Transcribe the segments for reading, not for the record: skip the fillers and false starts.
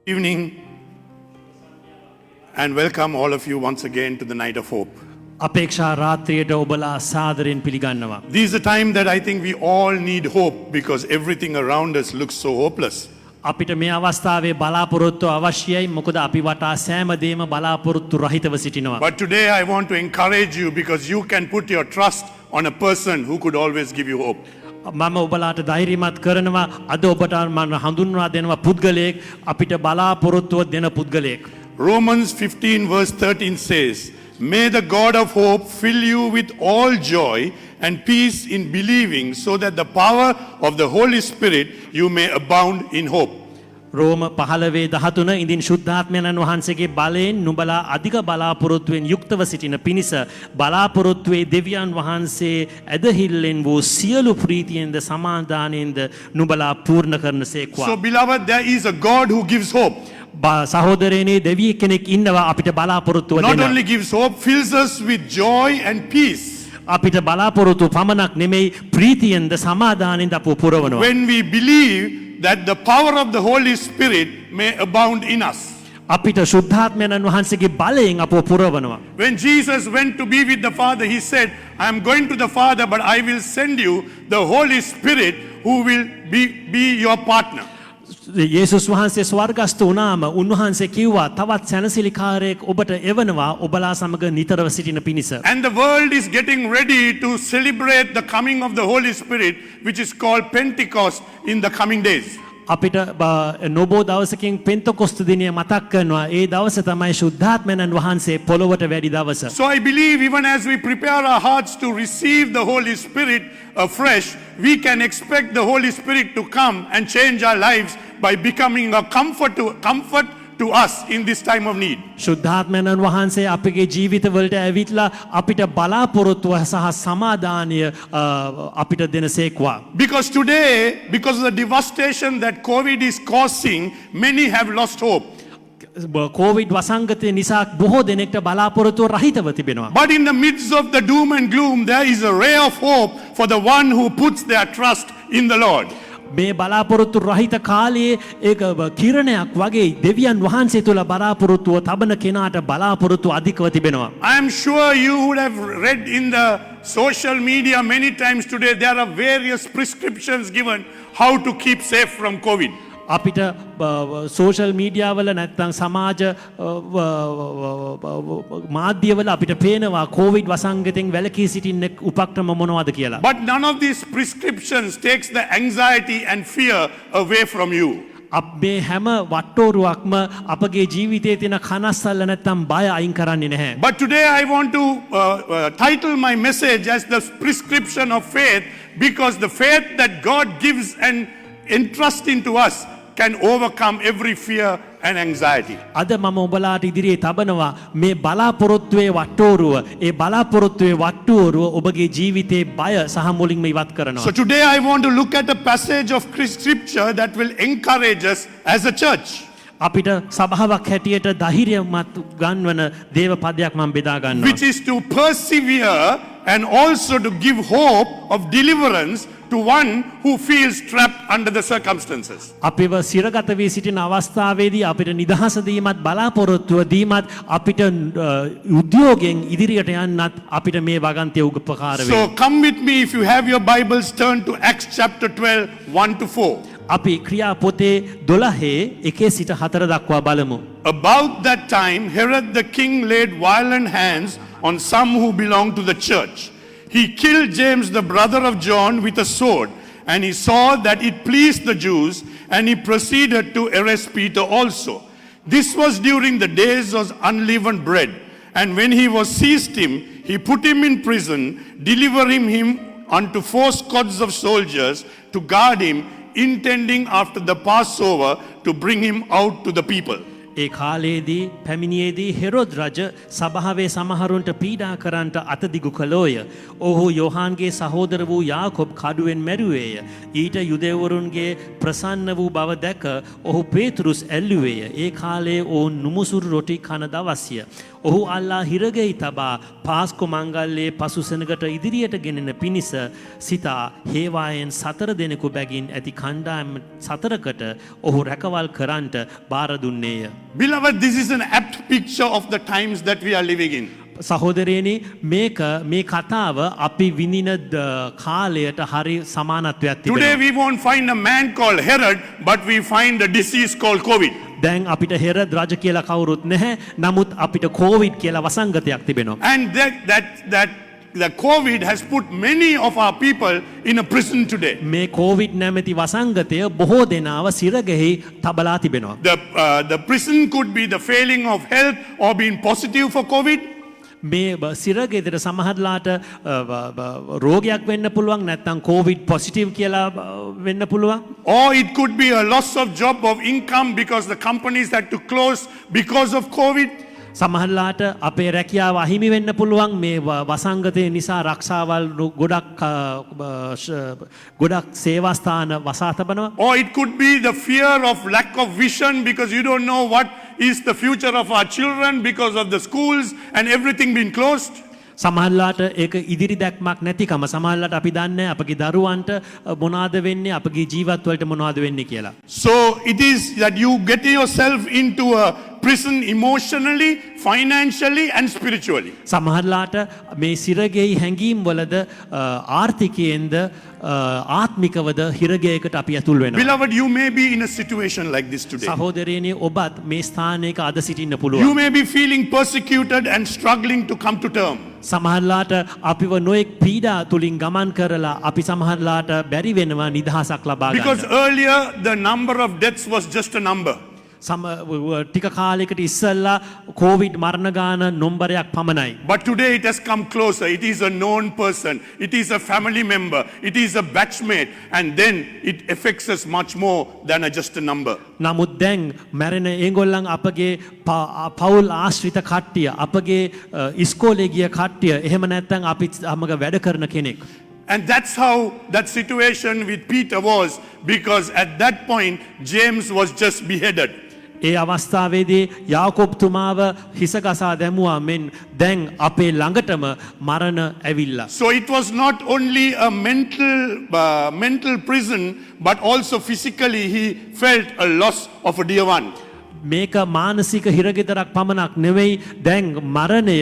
Evening, and welcome all of you once again to the Night of Hope. අපේක්ෂා රාත්‍රියට ඔබලා සාදරයෙන් පිළිගන්නවා. This is a time that I think we all need hope because everything around us looks so hopeless. අපිට මේ අවස්ථාවේ බලාපොරොත්තු අවශ්‍යයි මොකද අපි වටා සෑම දේම බලාපොරොත්තු රහිතව සිටිනවා. But today I want to encourage you because you can put your trust on a person who could always give you hope. මම ඔබලාට ධෛර්යමත් කරනවා අද ඔබට මම හඳුන්වා දෙනවා පුද්ගලයෙක් අපිට බලාපොරොත්තුව දෙන පුද්ගලයෙක්. Romans 15 verse 13 says, "May the God of hope fill you with all joy and peace in believing so that the power of the Holy Spirit you may abound in hope." රෝම 15:13 ඉදින් ශුද්ධාත්මයන්න් වහන්සේගේ බලයෙන් නුඹලා අධික බලාපොරොත්තුවෙන් යුක්තව සිටින පිණිස බලාපොරොත්තුවේ දෙවියන් වහන්සේ ඇදහිල්ලෙන් වූ සියලු ප්‍රීතියෙන්ද සමාදානයෙන්ද නුඹලා පූර්ණ කරනසේක්වා. So beloved, there is a God who gives hope. සහෝදරයනේ දෙවියෙක් කෙනෙක් ඉන්නවා අපිට බලාපොරොත්තුව Not දෙන. only gives hope, fills us with joy and peace. අපිට බලාපොරොත්තු පමණක් නෙමෙයි ප්‍රීතියෙන්ද සමාදානෙන්ද අපව පුරවනවා. When we believe that the power of the Holy Spirit may abound in us. අපිට ශුද්ධාත්මයන්න් වහන්සේගේ බලයෙන් අපව පුරවනවා. When Jesus went to be with the Father, he said, "I am going to the Father, but I will send you the Holy Spirit who will be your partner." යේසුස් වහන්සේ ස්වර්ගස්ථ වුණාම උන්වහන්සේ කිව්වා තවත් සැනසිලිකාරයෙක් ඔබට එවනවා ඔබලා සමග නිතරව සිටින පිණිස. And the world is getting ready to celebrate the coming of the Holy Spirit, which is called Pentecost, in the coming days. අපිට නොබෝ දවසකින් පෙන්තකොස්තු දිනය මතක් කරනවා ඒ දවස තමයි ශුද්ධාත්මයන්න් වහන්සේ පොළොවට වැඩි දවස. So I believe even as we prepare our hearts to receive the Holy Spirit afresh, we can expect the Holy Spirit to come and change our lives by becoming a comfort to us in this time of need. ශුද්ධාත්මයන්න් වහන්සේ අපගේ ජීවිතවලට ඇවිත්ලා අපිට බලාපොරොත්තුව සහ සමාදානය අපිට දෙනසේක්වා. Because today, because of the devastation that COVID is causing, many have lost hope. COVID වසංගතය නිසා බොහෝ දෙනෙක්ට බලාපොරොත්තුව රහිතව තිබෙනවා. But in the midst of the doom and gloom, there is a ray of hope for the one who puts their trust in the Lord. මේ බලාපොරොත්තු රහිත කාලයේ ඒක කිරණයක් වගේ දෙවියන් වහන්සේ තුළ බලාපොරොත්තුව තබන කෙනාට බලාපොරොත්තු අධිකව තිබෙනවා. I am sure you would have read in the social media many times today, there are various prescriptions given how to keep safe from COVID. අපිට සෝෂල් මීඩියාවල නැත්තම් සමාජ මාධ්‍යවල අපිට පේනවා කෝවිඩ් වසංගතයෙන් වැළකී සිටින්න උපක්‍රම මොනවද කියලා. But none of these prescriptions takes the anxiety and fear away from you. මේ හැම වට්ටෝරුවක්ම අපගේ ජීවිතයේ තියෙන කනස්සල්ල නැත්තම් බය අයින් කරන්නේ නැහැ. But today I want to title my message as the prescription of faith, because the faith that God gives and entrusts into us can overcome every fear and anxiety. අද මම ඔබලාට ඉදිරියේ තබනවා මේ බලාපොරොත්තුවේ වට්ටෝරුව. ඒ බලාපොරොත්තුවේ වට්ටෝරුව ඔබගේ ජීවිතේ බය සහ මුලින්ම ඉවත් කරනවා. So today I want to look at a passage of scripture that will encourage us as a church. අපිට සභාවක් හැටියට ධෛර්යමත් ගන්වන දේව පදයක් මම බෙදා ගන්නවා. Which is to persevere and also to give hope of deliverance to one who feels trapped under the circumstances. අපිව සිරගත වී සිටින අවස්ථාවේදී අපිට නිදහස දීමත් බලාපොරොත්තුව දීමත් අපිට උද්‍යෝගයෙන් ඉදිරියට යන්නත් අපිට මේ වගන්තිය උපකාර වේ. So come with me, if you have your Bibles, turn to Acts chapter 12 1 to 4. අපි ක්‍රියා පොතේ 12 1 සිට 4 දක්වා බලමු. About that time, Herod the king laid violent hands on some who belonged to the church. He killed James, the brother of John, with a sword, and he saw that it pleased the Jews, and he proceeded to arrest Peter also. This was during the days of unleavened bread, and when he was seized him, he put him in prison, delivering him unto 4 squads of soldiers to guard him, intending after the Passover to bring him out to the people. ඒ කාලයේදී පැමිණියේදී හෙරොද් රජ සභාවේ සමහරුන්ට පීඩා කරන්නට අතදිගු කළෝය. ඔහු යොහාන්ගේ සහෝදර වූ යාකොබ් කඩුවෙන් මැරුවේය. ඊට යුදෙවරුන්ගේ ප්‍රසන්න වූ බව දැක ඔහු පේතුරුස් ඇල්ලුවේය. ඒ කාලයේ ඔවුන් නුමුසුරු රොටි කන දවස්ය. ඔහු අල්ලා හිරගෙයි තබා පාස්කු මංගල්ලේ පසුසෙනකට ඉදිරියට ගෙනෙන පිණිස සිතා හේවායෙන් 4 දෙනෙකු බැගින් ඇති කණ්ඩායම් 4කට ඔහු රැකවල් කරන්නට බාර දුන්නේය. Beloved, this is an apt picture of the times that we are living in. සහෝදරයනි මේ කතාව අපි විඳින කාලයට හරි සමානත්වයක් තිබෙනවා. Today we won't find a man called Herod, but we find a disease called COVID. දැන් අපිට හෙරද් රජ කියලා කවුරුත් නැහැ. නමුත් අපිට කෝවිඩ් කියලා වසංගතයක් තිබෙනවා. And the COVID has put many of our people in a prison today. මේ කෝවිඩ් නැමැති වසංගතය බොහෝ දෙනාව සිරගෙහි තබලා තිබෙනවා. The prison could be the failing of health or being positive for COVID. මේ සිරගෙදර සමහරලාට රෝගයක් වෙන්න පුළුවන් නැත්නම් කෝවිඩ් පොසිටිව් කියලා වෙන්න පුළුවන්. Or it could be a loss of job of income because the companies had to close because of COVID. සමහරලාට අපේ රැකියාව අහිමි වෙන්න පුළුවන් මේ වසංගතය නිසා රක්ෂාවල් ගොඩක් සේවාස්ථාන වසා තබනවා. Or it could be the fear of lack of vision because you don't know what is the future of our children because of the schools and everything being closed. සමහරලාට ඒක ඉදිරි දැක්මක් නැතිකම සමහරලාට අපි දන්නේ අපගේ දරුවන්ට මොනවද වෙන්නේ අපගේ ජීවත් වලට මොනවද වෙන්නේ කියලා. So it is that you get yourself into a prison emotionally, financially and spiritually. සමහරලාට මේ සිරගෙයි හැංගීම් වලද ආර්ථිකයෙන්ද ආත්මිකවද හිරගයකට අපි ඇතුල් වෙනවා. Beloved, you may be in a situation like this today. සහෝදරයනි ඔබත් මේ ස්ථානයක අද සිටින්න You පුළුවන්. may be feeling persecuted and struggling to come to term. සමහරලාට අපිව නොයෙක් පීඩා තුලින් ගමන් කරලා අපි සමහරලාට බැරි වෙනවා නිදහසක් ලබා Because ගන්න. earlier the number of deaths was just a number. ටික කාලයකට ඉස්සෙල්ලා කෝවිඩ් මරණ ගාන නම්බරයක් පමණයි. But today it has come closer. It is a known person. It is a family member. It is a batchmate. And then it affects us much more than just a number. නමුත් දැන් මැරෙන ඒගොල්ලන් අපගේ පවුල් ආශ්‍රිත කට්ටිය අපගේ ඉස්කෝලේ ගිය කට්ටිය එහෙම නැත්නම් අපි සමග වැඩ කරන කෙනෙක්. And that's how that situation with Peter was, because at that point James was just beheaded. ඒ අවස්ථාවේදී යාකොබ්තුමාව හිසගසා දැමුවා මෙන් දැන් අපේ ළඟටම මරණ ඇවිල්ලා. So it was not only a mental prison, but also physically he felt a loss of a dear one. මේක මානසික හිරගෙදරක් පමණක් නෙවෙයි දැන් මරණය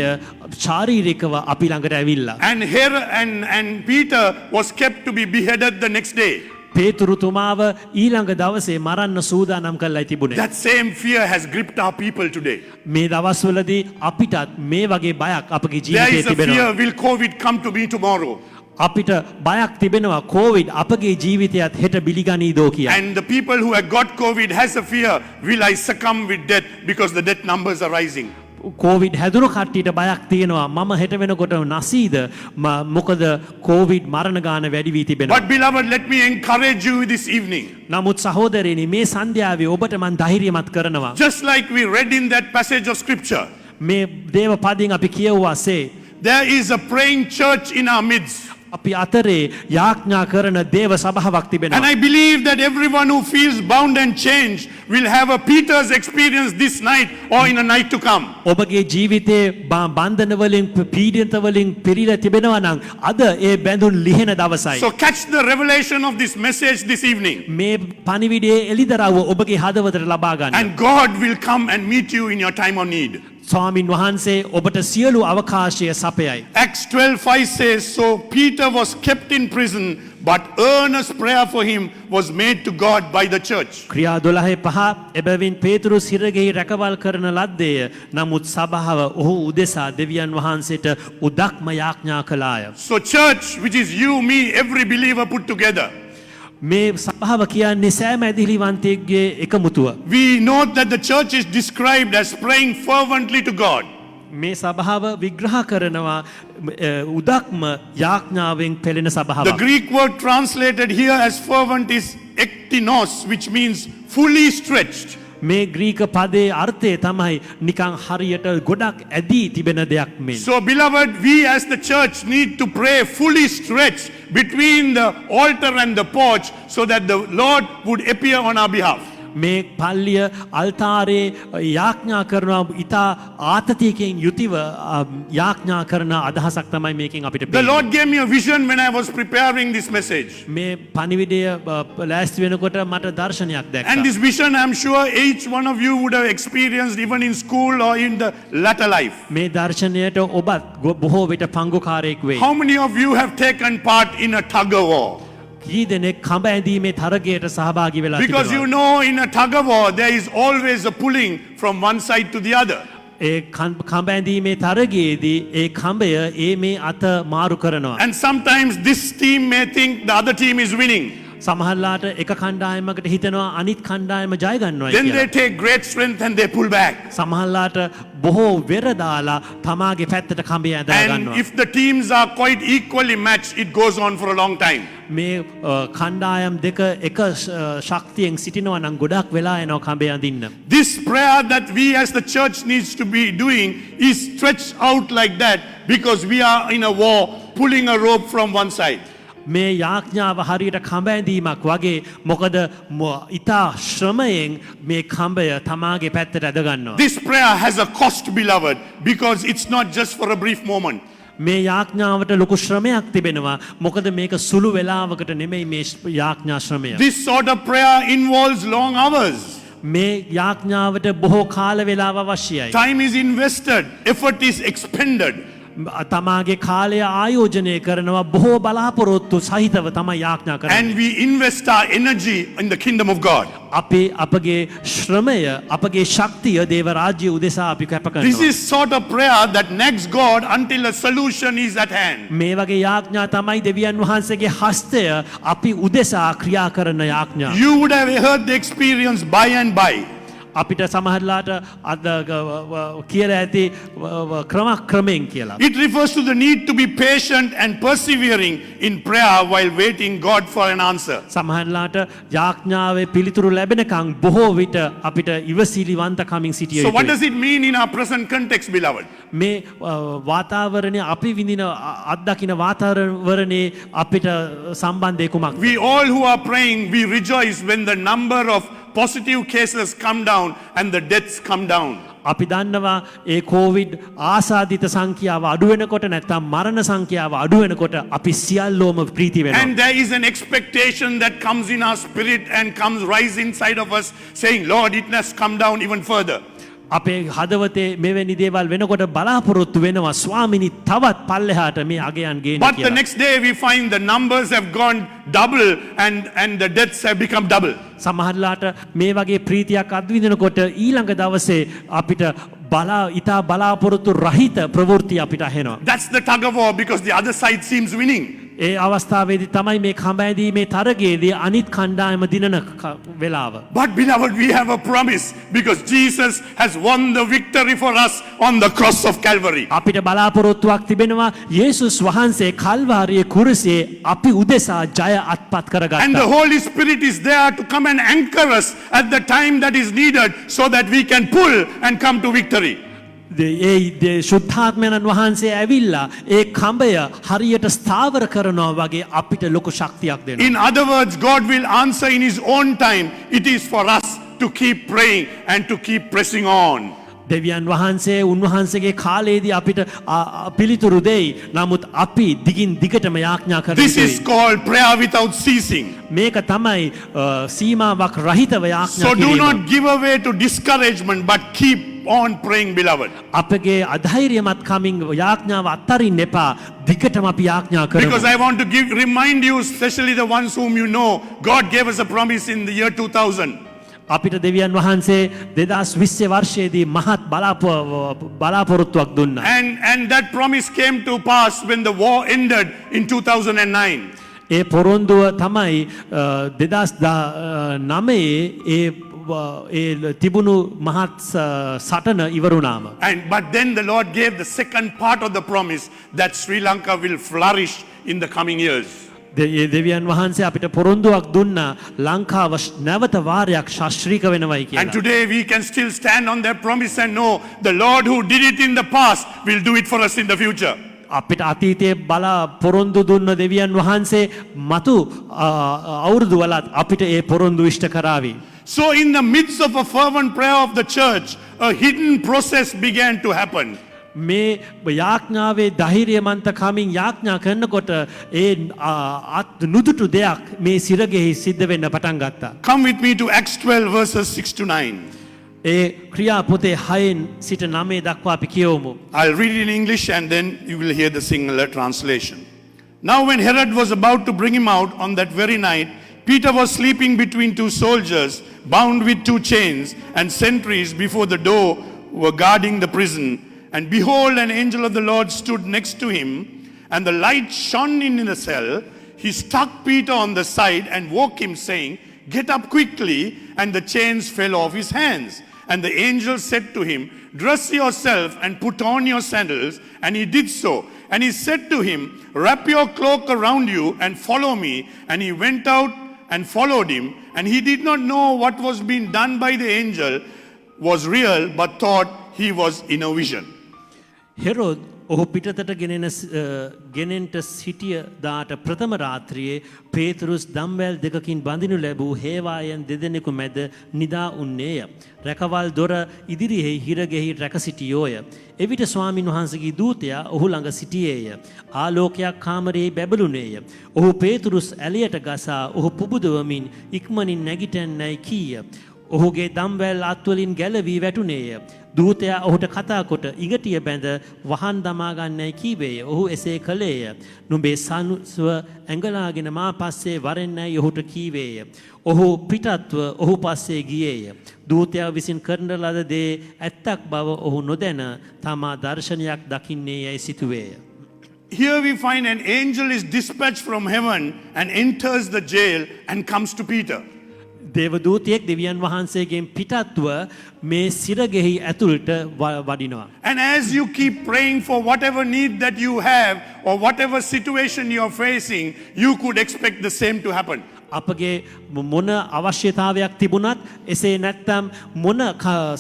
ශාරීරිකව අපි ළඟට ඇවිල්ලා. And here and Peter was kept to be beheaded the next day. පේතුරුතුමාව ඊළඟ දවසේ මරන්න සූදානම් කරලා තිබුණේ. That same fear has gripped our people today. මේ දවස්වලදී අපිටත් මේ වගේ බයක් අපගේ There ජීවිතේ is a තිබෙනවා. fear, will COVID come to me tomorrow? අපිට බයක් තිබෙනවා කෝවිඩ් අපගේ ජීවිතයත් හෙට බිලිගනීදෝ කියලා. And the people who have got COVID has a fear, will I succumb with death because the death numbers are rising? COVID හැදුණු කට්ටියට බයක් තියෙනවා මම හෙට වෙනකොට නැසීද මොකද කෝවිඩ් මරණ ගාන වැඩි වී තිබෙනවා. But beloved, let me encourage you this evening. නමුත් සහෝදරයනි මේ සන්ධ්‍යාවේ ඔබට මන් ධෛර්යමත් කරනවා. Just like we read in that passage of scripture, මේ දේව පදින් අපි කියවුවාසේ there is a praying church in our midst. අපි අතරේ යාඥා කරන දේව සභාවක් And තිබෙනවා. I believe that everyone who feels bound and changed will have a Peter's experience this night or in a night to come. ඔබගේ ජීවිතේ බන්ධන වලින් පීඩිත වලින් පිරීලා තිබෙනවා නම් අද ඒ බැඳුන් ලිහෙන දවසයි. So catch the revelation of this message this evening. මේ පණිවිඩයේ එළිදරව්ව ඔබගේ හදවතට ලබා ගන්න. And God will come and meet you in your time of need. ස්වාමින් වහන්සේ ඔබට සියලු අවකාශය සපයයි. Acts 12:5 says, so Peter was kept in prison, but earnest prayer for him was made to God by the church. ක්‍රියා 12:5 එබැවින් පේතුරුස් හිරගෙහි රැකවල් කරන ලද්දේය. නමුත් සභාව ඔහු උදෙසා දෙවියන් වහන්සේට උදක්ම යාඥා කළාය. So church, which is you, me, every believer put together, මේ සභාව කියන්නේ සෑම ඇදිලිවන්තයෙක්ගේ එකමුතුව. we know that the church is described as praying fervently to God. මේ සභාව විග්‍රහ කරනවා උදක්ම යාඥාවෙන් පෙළෙන The සභාවක්. Greek word translated here as fervent is ektinos, which means fully stretched. මේ ග්‍රීක පදේ අර්ථය තමයි නිකං හරියට ගොඩක් ඇදී තිබෙන දෙයක් මෙන්. So, beloved, we as the church need to pray fully stretched between the altar and the porch so that the Lord would appear on our behalf. මේ පල්ලිය අල්තාරේ යාඥා කරනවා ඉතා ආතතියකින් යුතිව යාඥා කරන අදහසක් තමයි මේකෙන් අපිට The පේන්නේ. Lord gave me a vision when I was preparing this message. මේ පණිවිඩය ලෑස්ති වෙනකොට මට දර්ශනයක් දැක්කා. And this vision, I'm sure each one of you would have experienced even in school or in the latter life. මේ දර්ශනයට ඔබත් බොහෝ විට පංගුකාරයෙක් වෙයි. How many of you have taken part in a tug of war? කී දෙනෙක් කඹ ඇඳීමේ තරගයට සහභාගී වෙලා Because you තිබෙනවා. know, in a tug of war, there is always a pulling from one side to the other. ඒ කඹ ඇඳීමේ තරගයේදී ඒ කඹය ඒ මේ අත මාරු කරනවා. And sometimes this team may think the other team is winning. සමහරලාට එක කණ්ඩායමකට හිතනවා අනිත් කණ්ඩායම ජය ගන්නවා Then they කියලා. take great strength and they pull back. සමහරලාට බොහෝ වෙර දාලා තමාගේ පැත්තට කඹය ඇදලා And ගන්නවා. if the teams are quite equally matched, it goes on for a long time. මේ කණ්ඩායම් දෙක එක ශක්තියෙන් සිටිනවා නම් ගොඩක් වෙලා යනවා කඹය අඳින්න. This prayer that we as the church needs to be doing is stretched out like that because we are in a war pulling a rope from one side. මේ යාඥාව හරියට කඹ ඇඳීමක් වගේ මොකද ඉතා ශ්‍රමයෙන් මේ කඹය තමාගේ පැත්තට ඇදගන්නවා. This prayer has a cost, beloved, because it's not just for a brief moment. මේ යාඥාවට ලොකු ශ්‍රමයක් තිබෙනවා මොකද මේක සුළු වෙලාවකට නෙමෙයි මේ යාඥා ශ්‍රමය. This sort of prayer involves long hours. මේ යාඥාවට බොහෝ කාල වේලාව අවශ්‍යයි. Time is invested, effort is expended. තමාගේ කාලය ආයෝජනය කරනවා බොහෝ බලාපොරොත්තු සහිතව තමයි යාඥා කරන්නේ. And we invest our energy in the kingdom of God. අපි අපගේ ශ්‍රමය අපගේ ශක්තිය දේව රාජ්‍ය උදෙසා අපි කැප This කරනවා. is sort of prayer that nags God until a solution is at hand. මේ වගේ යාඥා තමයි දෙවියන් වහන්සේගේ හස්තය අපි උදෙසා ක්‍රියා කරන යාඥා. You would have heard the experience by and by. අපිට සමහරලාට අද කියලා ඇති ක්‍රමයෙන් කියලා. It refers to the need to be patient and persevering in prayer while waiting God for an answer. සමහරලාට යාඥාවේ පිළිතුරු ලැබෙනකන් බොහෝ විට අපිට ඉවසිලිවන්තකමින් සිටිය So what යුතුයි. does it mean in our present context, beloved? මේ වාතාවරණය අපි විඳින අත්දකින වාතාවරණයේ අපිට සම්බන්ධය කුමක්ද? We all who are praying, we rejoice when the number of positive cases come down and the deaths come down. අපි දන්නවා ඒ කෝවිඩ් ආසාදිත සංඛ්‍යාව අඩු වෙනකොට නැත්නම් මරණ සංඛ්‍යාව අඩු වෙනකොට අපි සියල්ලෝම ප්‍රීති වෙනවා. And there is an expectation that comes in our spirit and comes rise inside of us saying, Lord, it has come down even further. අපේ හදවතේ මෙවැනි දේවල් වෙනකොට බලාපොරොත්තු වෙනවා ස්වාමිනී තවත් පල්ලෙහාට මේ අගයන් ගේන්න But the කියලා. next day we find the numbers have gone double and the deaths have become double. සමහරලාට මේ වගේ ප්‍රීතියක් අත්විඳිනකොට ඊළඟ දවසේ අපිට ඉතා බලාපොරොත්තු රහිත ප්‍රවෘත්ති අපිට ඇහෙනවා. That's the tug of war because the other side seems winning. ඒ අවස්ථාවේදී තමයි මේ කඹ ඇඳීමේ තරගයේදී අනිත් කණ්ඩායම දිනන වෙලාව. But beloved, we have a promise because Jesus has won the victory for us on the cross of Calvary. අපිට බලාපොරොත්තුවක් තිබෙනවා යේසුස් වහන්සේ කල්වාරියේ කුරුසේ අපි උදෙසා ජය අත්පත් And the කරගත්තා. Holy Spirit is there to come and anchor us at the time that is needed so that we can pull and come to victory. ඒ ශුද්ධාත්මයණන් වහන්සේ ඇවිල්ලා ඒ කඹය හරියට ස්ථාවර කරනවා වගේ අපිට ලොකු ශක්තියක් දෙනවා. In other words, God will answer in His own time. It is for us to keep praying and to keep pressing on. දෙවියන් වහන්සේ උන්වහන්සේගේ කාලයේදී අපිට පිළිතුරු දෙයි. නමුත් අපි දිගින් දිගටම යාඥා කරන්න This is called prayer without ceasing. මේක තමයි සීමාවක් රහිතව යාඥා So do කිරීම. not give away to discouragement, but keep on praying, beloved. අපගේ අධෛර්යමත් කමින් යාඥාව අත්තරින්න එපා. දිගටම අපි යාඥා Because කරමු. I want to remind you, especially the ones whom you know, God gave us a promise in the year 2000. අපිට දෙවියන් වහන්සේ 2020 වර්ෂයේදී මහත් බලාපොරොත්තුවක් දුන්නා. And that promise came to pass when the war ended in 2009. ඒ පොරොන්දුව තමයි 2009 ඒ තිබුණු මහත් සටන ඉවරුණාම. But then the Lord gave the second part of the promise that Sri Lanka will flourish in the coming years. ඒ දෙවියන් වහන්සේ අපිට පොරොන්දුවක් දුන්නා ලංකාව නැවත වාරයක් ශාස්ත්‍රීක වෙනවයි And කියලා. today we can still stand on that promise and know the Lord who did it in the past will do it for us in the future. අපිට අතීතයේ බලා පොරොන්දු දුන්න දෙවියන් වහන්සේ මතු අවුරුදු වලත් අපිට ඒ පොරොන්දු ඉෂ්ට කරાવી. So in the midst of a fervent prayer of the church, a hidden process began to happen. මේ යාඥාවේ ධෛර්යමන්තකමින් යාඥා කරනකොට ඒ නුදුටු දෙයක් මේ සිරගෙහි සිද්ධ වෙන්න පටන් ගත්තා. Come with me to Acts 12 verses 6 to 9. ඒ ක්‍රියා පොතේ 6න් සිට 9 දක්වා අපි කියවමු. I'll read it in English and then you will hear the singular translation. Now when Herod was about to bring him out on that very night, Peter was sleeping between two soldiers, bound with two chains, and sentries before the door were guarding the prison. And behold, an angel of the Lord stood next to him, and the light shone in the cell. He struck Peter on the side and woke him, saying, "Get up quickly," and the chains fell off his hands. And the angel said to him, "Dress yourself and put on your sandals." And he did so. And he said to him, "Wrap your cloak around you and follow me." And he went out and followed him. And he did not know what was being done by the angel was real, but thought he was in a vision. හෙරෝද් ඔහු පිටතට ගෙනෙන්ට සිටිය දාට ප්‍රථම රාත්‍රියේ පේතුරුස් දම්වැල් දෙකකින් බඳිනු ලැබූ හේවායන් දෙදෙනෙකු මැද නිදා උන්නේය. රැකවල් දොර ඉදිරියෙහි හිරගෙහි රැක සිටියෝය. එවිට ස්වාමින් වහන්සේගේ දූතයා ඔහු ළඟ සිටියේය. ආලෝකයක් කාමරයේ බැබළුනේය. ඔහු පේතුරුස් ඇලියට ගසා ඔහු පුබුදවමින් ඉක්මනින් නැගිටන්නයි කීය. ඔහුගේ දම්වැල් අත්වලින් ගැලවී වැටුනේය. දූතයා ඔහුට කතා කොට ඉගටිය බැඳ වහන් දමා ගන්නයි කීවේය. ඔහු එසේ කළේය. නුඹේ සනුස්ව ඇඟලාගෙන මා පස්සේ වරෙන්නයි ඔහුට කීවේය. ඔහු පිටත්ව ඔහු පස්සේ ගියේය. දූතයා විසින් කරන ලද දේ ඇත්තක් බව ඔහු නොදැන තමා දර්ශනයක් දකින්නේ යයි සිතුවේය. Here we find an angel is dispatched from heaven and enters the jail and comes to Peter. දේවදූතයෙක් දෙවියන් වහන්සේගෙන් පිටත්ව මේ සිරගෙහි ඇතුළට වඩිනවා. And as you keep praying for whatever need that you have or whatever situation you are facing, you could expect the same to happen. අපගේ මොන අවශ්‍යතාවයක් තිබුණත් එසේ නැත්තම් මොන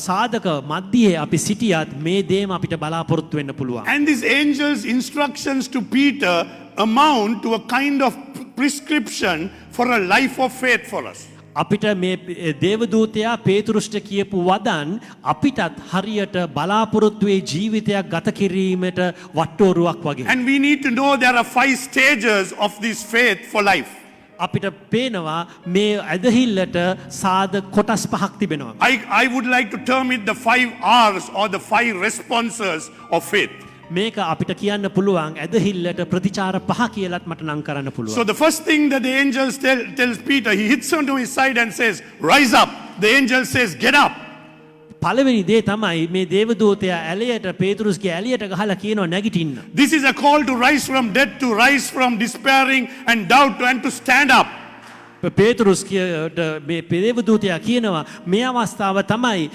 සාධක මධ්‍යයේ අපි සිටියත් මේ දේම අපිට බලාපොරොත්තු වෙන්න පුළුවන්. And this angel's instructions to Peter amount to a kind of prescription for a life of faith for us. අපිට මේ දේවදූතයා පේතුරුස්ට කියපු වදන් අපිටත් හරියට බලාපොරොත්තුවේ ජීවිතයක් ගත කිරීමට වට්ටෝරුවක් වගේ. And we need to know there are 5 stages of this faith for life. අපිට පේනවා මේ ඇදහිල්ලට සාද කොටස් පහක් තිබෙනවා. I would like to term it the 5 R's or the 5 responses of faith. මේක අපිට කියන්න පුළුවන් ඇදහිල්ලට ප්‍රතිචාර පහ කියලත් මට නම් කරන්න පුළුවන්. So the first thing that the angel tells Peter, he hits onto his side and says, "Rise up." The angel says, "Get up." පළවෙනි දේ තමයි මේ දේවදූතයා ඇලයට පේතුරුස්ගේ ඇලියට ගහලා කියනවා නැගිටින්න. This is a call to rise from death, to rise from despairing and doubt, and to stand up. පේතුරුස් මේ දේවදූතයා කියනවා මේ අවස්ථාව තමයි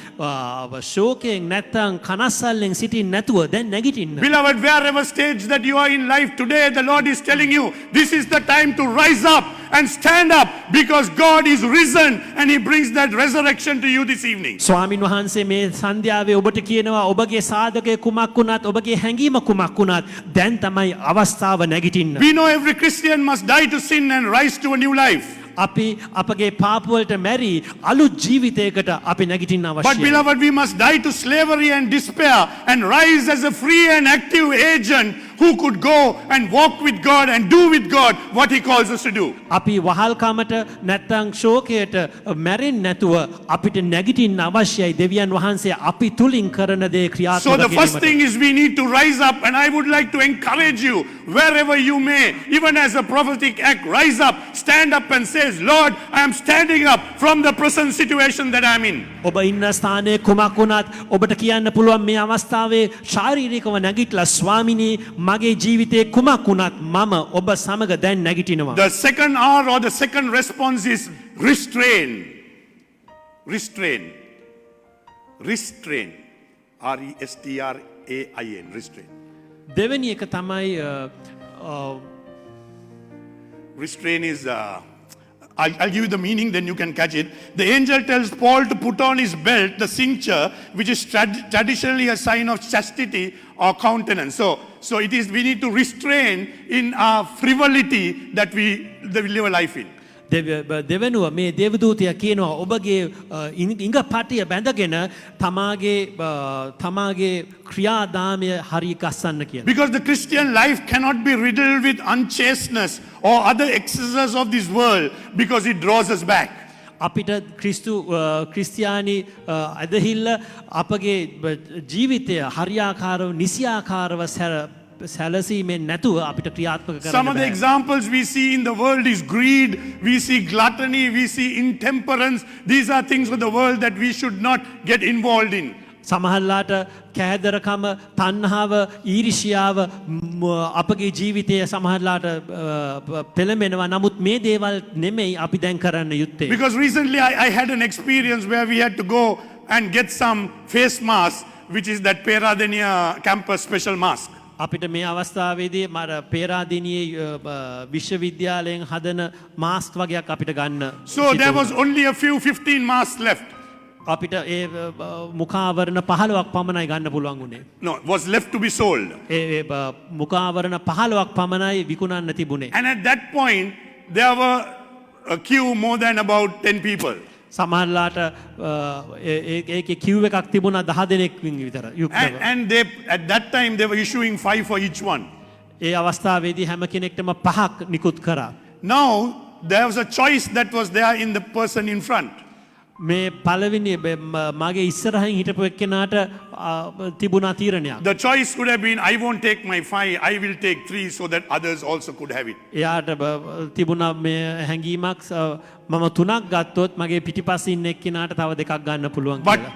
ශෝකයෙන් නැත්තම් කනස්සල්ලෙන් සිටින්න නැතුව දැන් නැගිටින්න. Beloved, wherever stage that you are in life today, the Lord is telling you, this is the time to rise up and stand up, because God is risen and he brings that resurrection to you this evening. ස්වාමින් වහන්සේ මේ සන්ධ්‍යාවේ ඔබට කියනවා ඔබගේ සාධකය කුමක් වුණත් ඔබගේ හැඟීම කුමක් වුණත් දැන් තමයි අවස්ථාව නැගිටින්න. We know every Christian must die to sin and rise to a new life. අපි අපගේ පාපවලට මැරි අලුත් ජීවිතයකට අපි නැගිටින්න But අවශ්‍යයි. beloved, we must die to slavery and despair and rise as a free and active agent who could go and walk with God and do with God what he calls us to do. අපි වහල්කමට නැත්තම් ශෝකයට මැරෙන්නේ නැතුව අපිට නැගිටින්න අවශ්‍යයි දෙවියන් වහන්සේ අපි තුලින් කරන දේ So ක්‍රියාත්මක the first කිරීමට. thing is we need to rise up, and I would like to encourage you wherever you may, even as a prophetic act, rise up, stand up and says, "Lord, I am standing up from the present situation that I am in." ඔබ ඉන්න ස්ථානයේ කුමක් වුණත් ඔබට කියන්න පුළුවන් මේ අවස්ථාවේ ශාරීරිකව නැගිටලා ස්වාමිනී මගේ ජීවිතේ කුමක් වුණත් මම ඔබ සමග දැන් නැගිටිනවා. The second R or the second response is restrain. Restrain. Restrain. R-E-S-T-R-A-I-N. Restrain. දෙවෙනි එක තමයි restrain is, I'll give you the meaning, then you can catch it. The angel tells Paul to put on his belt, the cincture, which is traditionally a sign of chastity or countenance. So it is, we need to restrain in our frivolity that we live a life in. දෙවනුව මේ දේවදූතයා කියනවා ඔබගේ ඉඟ පටිය බැඳගෙන තමාගේ ක්‍රියාදාමය හරි ගස්සන්න කියලා. Because the Christian life cannot be riddled with unchasteness or other excesses of this world because it draws us back. අපිට ක්‍රිස්තියානි ඇදහිල්ල අපගේ ජීවිතය හරියාකාරව නිසියාකාරව සැලසීමෙන් නැතුව අපිට ක්‍රියාත්මක කරන්න Some of the බෑ. examples we see in the world is greed, we see gluttony, we see intemperance. These are things of the world that we should not get involved in. සමහරලාට කෑදරකම තණ්හාව ඊර්ෂ්‍යාව අපගේ ජීවිතය සමහරලාට පෙළඹෙනවා. නමුත් මේ දේවල් නෙමෙයි අපි දැන් කරන්න යුත්තේ. Because recently I had an experience where we had to go and get some face mask, which is that Peradeniya campus special mask. අපිට මේ අවස්ථාවේදී මර පේරාදෙනියේ විශ්වවිද්‍යාලයෙන් හදන මාස්ක් වගේක් අපිට ගන්න. So there was only a few 15 masks left. අපිට ඒ මුඛාවරණ 15ක් පමණයි ගන්න පුළුවන් උනේ. No, was left to be sold. ඒ මුඛාවරණ 15ක් පමණයි විකුණන්න තිබුණේ. And at that point, there were a queue more than about 10 people. සමහරලාට ඒකේ කිව් එකක් තිබුණා 10 දෙනෙක්වින් විතර යුක්තව. And they, at that time, they were issuing 5 for each one. ඒ අවස්ථාවේදී හැම කෙනෙක්ටම 5ක් නිකුත් කරා. Now, there was a choice that was there in the person in front. මේ පළවෙනි මගේ ඉස්සරහින් හිටපු එක්කෙනාට තිබුණා තීරණයක්. The choice could have been, I won't take my 5, I will take 3 so that others also could have it. එයාට තිබුණා මේ හැඟීමක් මම 3ක් ගත්තොත් මගේ පිටිපස්සේ ඉන්න එක්කෙනාට තව 2ක් ගන්න පුළුවන් But කියලා.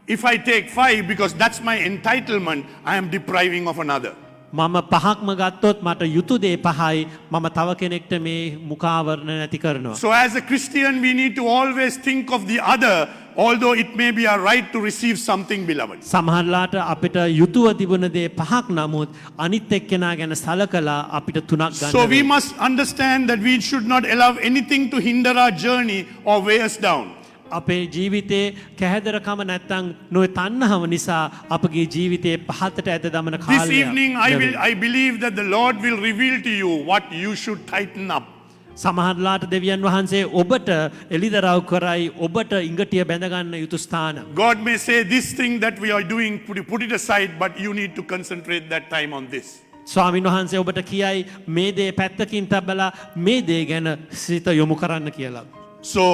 if I take 5, because that's my entitlement, I am depriving of another. මම 5ක්ම ගත්තොත් මට යුතු දේ 5යි මම තව කෙනෙක්ට මේ මුඛාවරණ නැති කරනවා. So as a Christian, we need to always think of the other, although it may be our right to receive something, beloved. සමහරලාට අපිට යුතුව තිබුණ දේ 5ක් නමුත් අනිත් එක්කෙනා ගැන සලකලා අපිට 3ක් ගන්න. So we must understand that we should not allow anything to hinder our journey or weigh us down. අපේ ජීවිතේ කැහැදරකම නැත්තම් නොයේ තණ්හාව නිසා අපගේ ජීවිතේ පහතට ඇද දමන This කාලය. evening, I believe that the Lord will reveal to you what you should tighten up. සමහරලාට දෙවියන් වහන්සේ ඔබට එළිදරව් කරයි ඔබට ඉඟටිය බැඳගන්න යුතු ස්ථාන. God may say, this thing that we are doing, put it aside, but you need to concentrate that time on this. ස්වාමීන් වහන්සේ ඔබට කියයි මේ දේ පැත්තකින් තබලා මේ දේ ගැන සිත යොමු කරන්න කියලා. So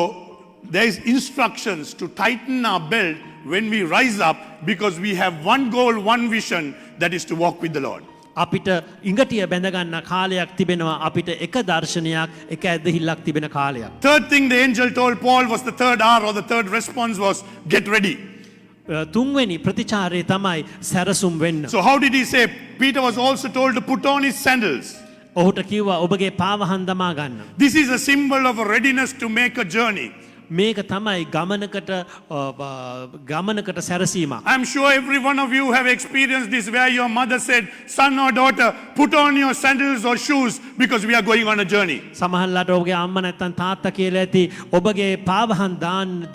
there is instructions to tighten our belt when we rise up, because we have one goal, one vision, that is to walk with the Lord. අපිට ඉඟටිය බැඳගන්න කාලයක් තිබෙනවා. අපිට එක දර්ශනයක් එක ඇදහිල්ලක් තිබෙන කාලයක්. Third thing the angel told Paul was the third R, or the third response was, get ready. තුන්වෙනි ප්‍රතිචාරය තමයි සැරසුම් වෙන්න. So how did he say? Peter was also told to put on his sandals. ඔහුට කිව්වා ඔබගේ පාවහන් දමා ගන්න. This is a symbol of a readiness to make a journey. මේක තමයි ගමනකට සැරසීම. I'm sure every one of you have experienced this, where your mother said, son or daughter, put on your sandals or shoes because we are going on a journey. සමහරලාට ඔබගේ අම්මා නැත්තම් තාත්තා කියලා ඇති ඔබගේ පාවහන්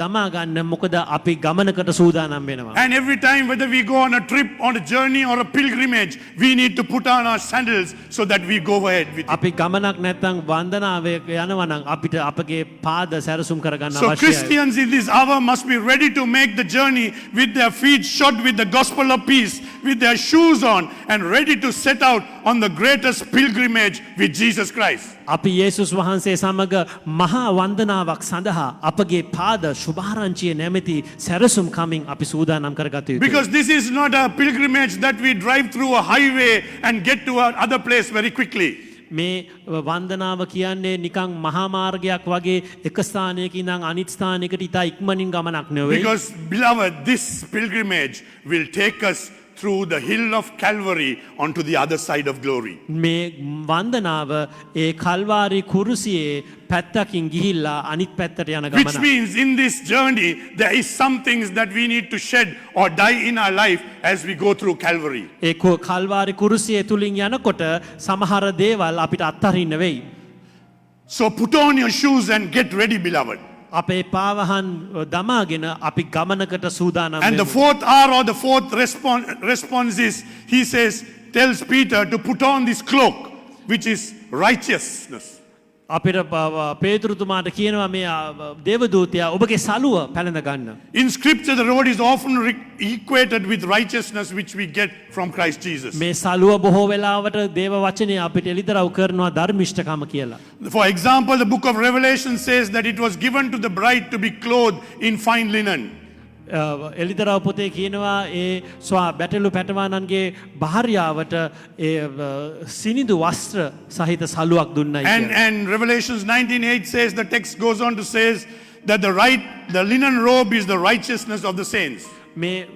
දමා ගන්න මොකද අපි ගමනකට සූදානම් වෙනවා. And every time, whether we go on a trip, on a journey or a pilgrimage, we need to put on our sandals so that we go ahead with it. අපි ගමනක් නැත්තම් වන්දනාවේ යනවා නම් අපිට අපගේ පාද සැරසුම් කරගන්න So Christians in this hour must be ready to make the journey with their feet shod with the gospel of peace, with their shoes on, and ready to set out on the greatest pilgrimage with Jesus Christ. අපි යේසුස් වහන්සේ සමග මහා වන්දනාවක් සඳහා අපගේ පාද සුභාරංචිය නැමැති සැරසුම් කමින් අපි සූදානම් කරගත යුතුයි. Because this is not a pilgrimage that we drive through a highway and get to another place very quickly. මේ වන්දනාව කියන්නේ නිකං මහාමාර්ගයක් වගේ එක ස්ථානයක ඉඳන් අනිත් ස්ථානයකට ඉතා ඉක්මනින් ගමනක් නෙවෙයි. Because, beloved, this pilgrimage will take us through the hill of Calvary onto the other side of glory. මේ වන්දනාව ඒ කල්වාරි කුරුසියේ පැත්තකින් ගිහිල්ලා අනිත් පැත්තට යන Which ගමන. means in this journey, there is some things that we need to shed or die in our life as we go through Calvary. ඒ කල්වාරි කුරුසිය තුලින් යනකොට සමහර දේවල් අපිට අත්හරින්න වෙයි. So put on your shoes and get ready, beloved. අපේ පාවහන් දමාගෙන අපි ගමනකට සූදානම් And the වෙමු. fourth R or the fourth response is, he says, tells Peter to put on this cloak, which is righteousness. අපිට පේතෘතුමාට කියනවා මේ දේවදූතයා ඔබගේ සලුව පැළඳ ගන්න. In scripture, the road is often equated with righteousness, which we get from Christ Jesus. මේ සලුව බොහෝ වෙලාවට දේව වචනය අපිට එළිදරව් කරනවා ධර්මිෂ්ඨකම කියලා. For example, the book of Revelation says that it was given to the bride to be clothed in fine linen. එළිදරව් පොතේ කියනවා ඒ බැටළු පැටවානන්ගේ භාර්යාවට ඒ සිනිඳු වස්ත්‍ර සහිත සලුවක් දුන්නයි කියලා. And Revelations 19:8 says, the text goes on to says that the linen robe is the righteousness of the saints. මේ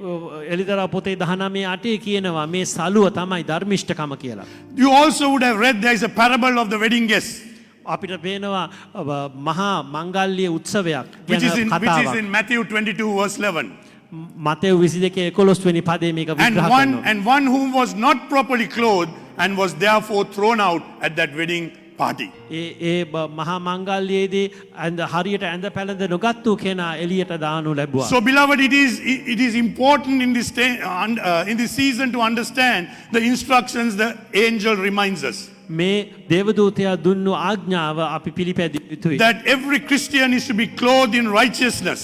එළිදරව් පොතේ 19:8 කියනවා මේ සලුව තමයි ධර්මිෂ්ඨකම කියලා. You also would have read there is a parable of the wedding guests, අපිට පේනවා මහා මංගල්‍ය උත්සවයක් which is ගැන in කතාවක්. Matthew 22 verse 11. මතෙව් 22:11 වෙනි පදයේ මේක විග්‍රහ කරනවා. And one who was not properly clothed and was therefore thrown out at that wedding party. ඒ මහා මංගල්‍යයේදී හරියට ඇඳ පැළඳ නොගත්තු කෙනා එළියට දානු ලැබුවා. So beloved, it is important in this season to understand the instructions the angel reminds us. මේ දේවදූතයා දුන්නු ආඥාව අපි පිළිපැදිය යුතුයි. That every Christian is to be clothed in righteousness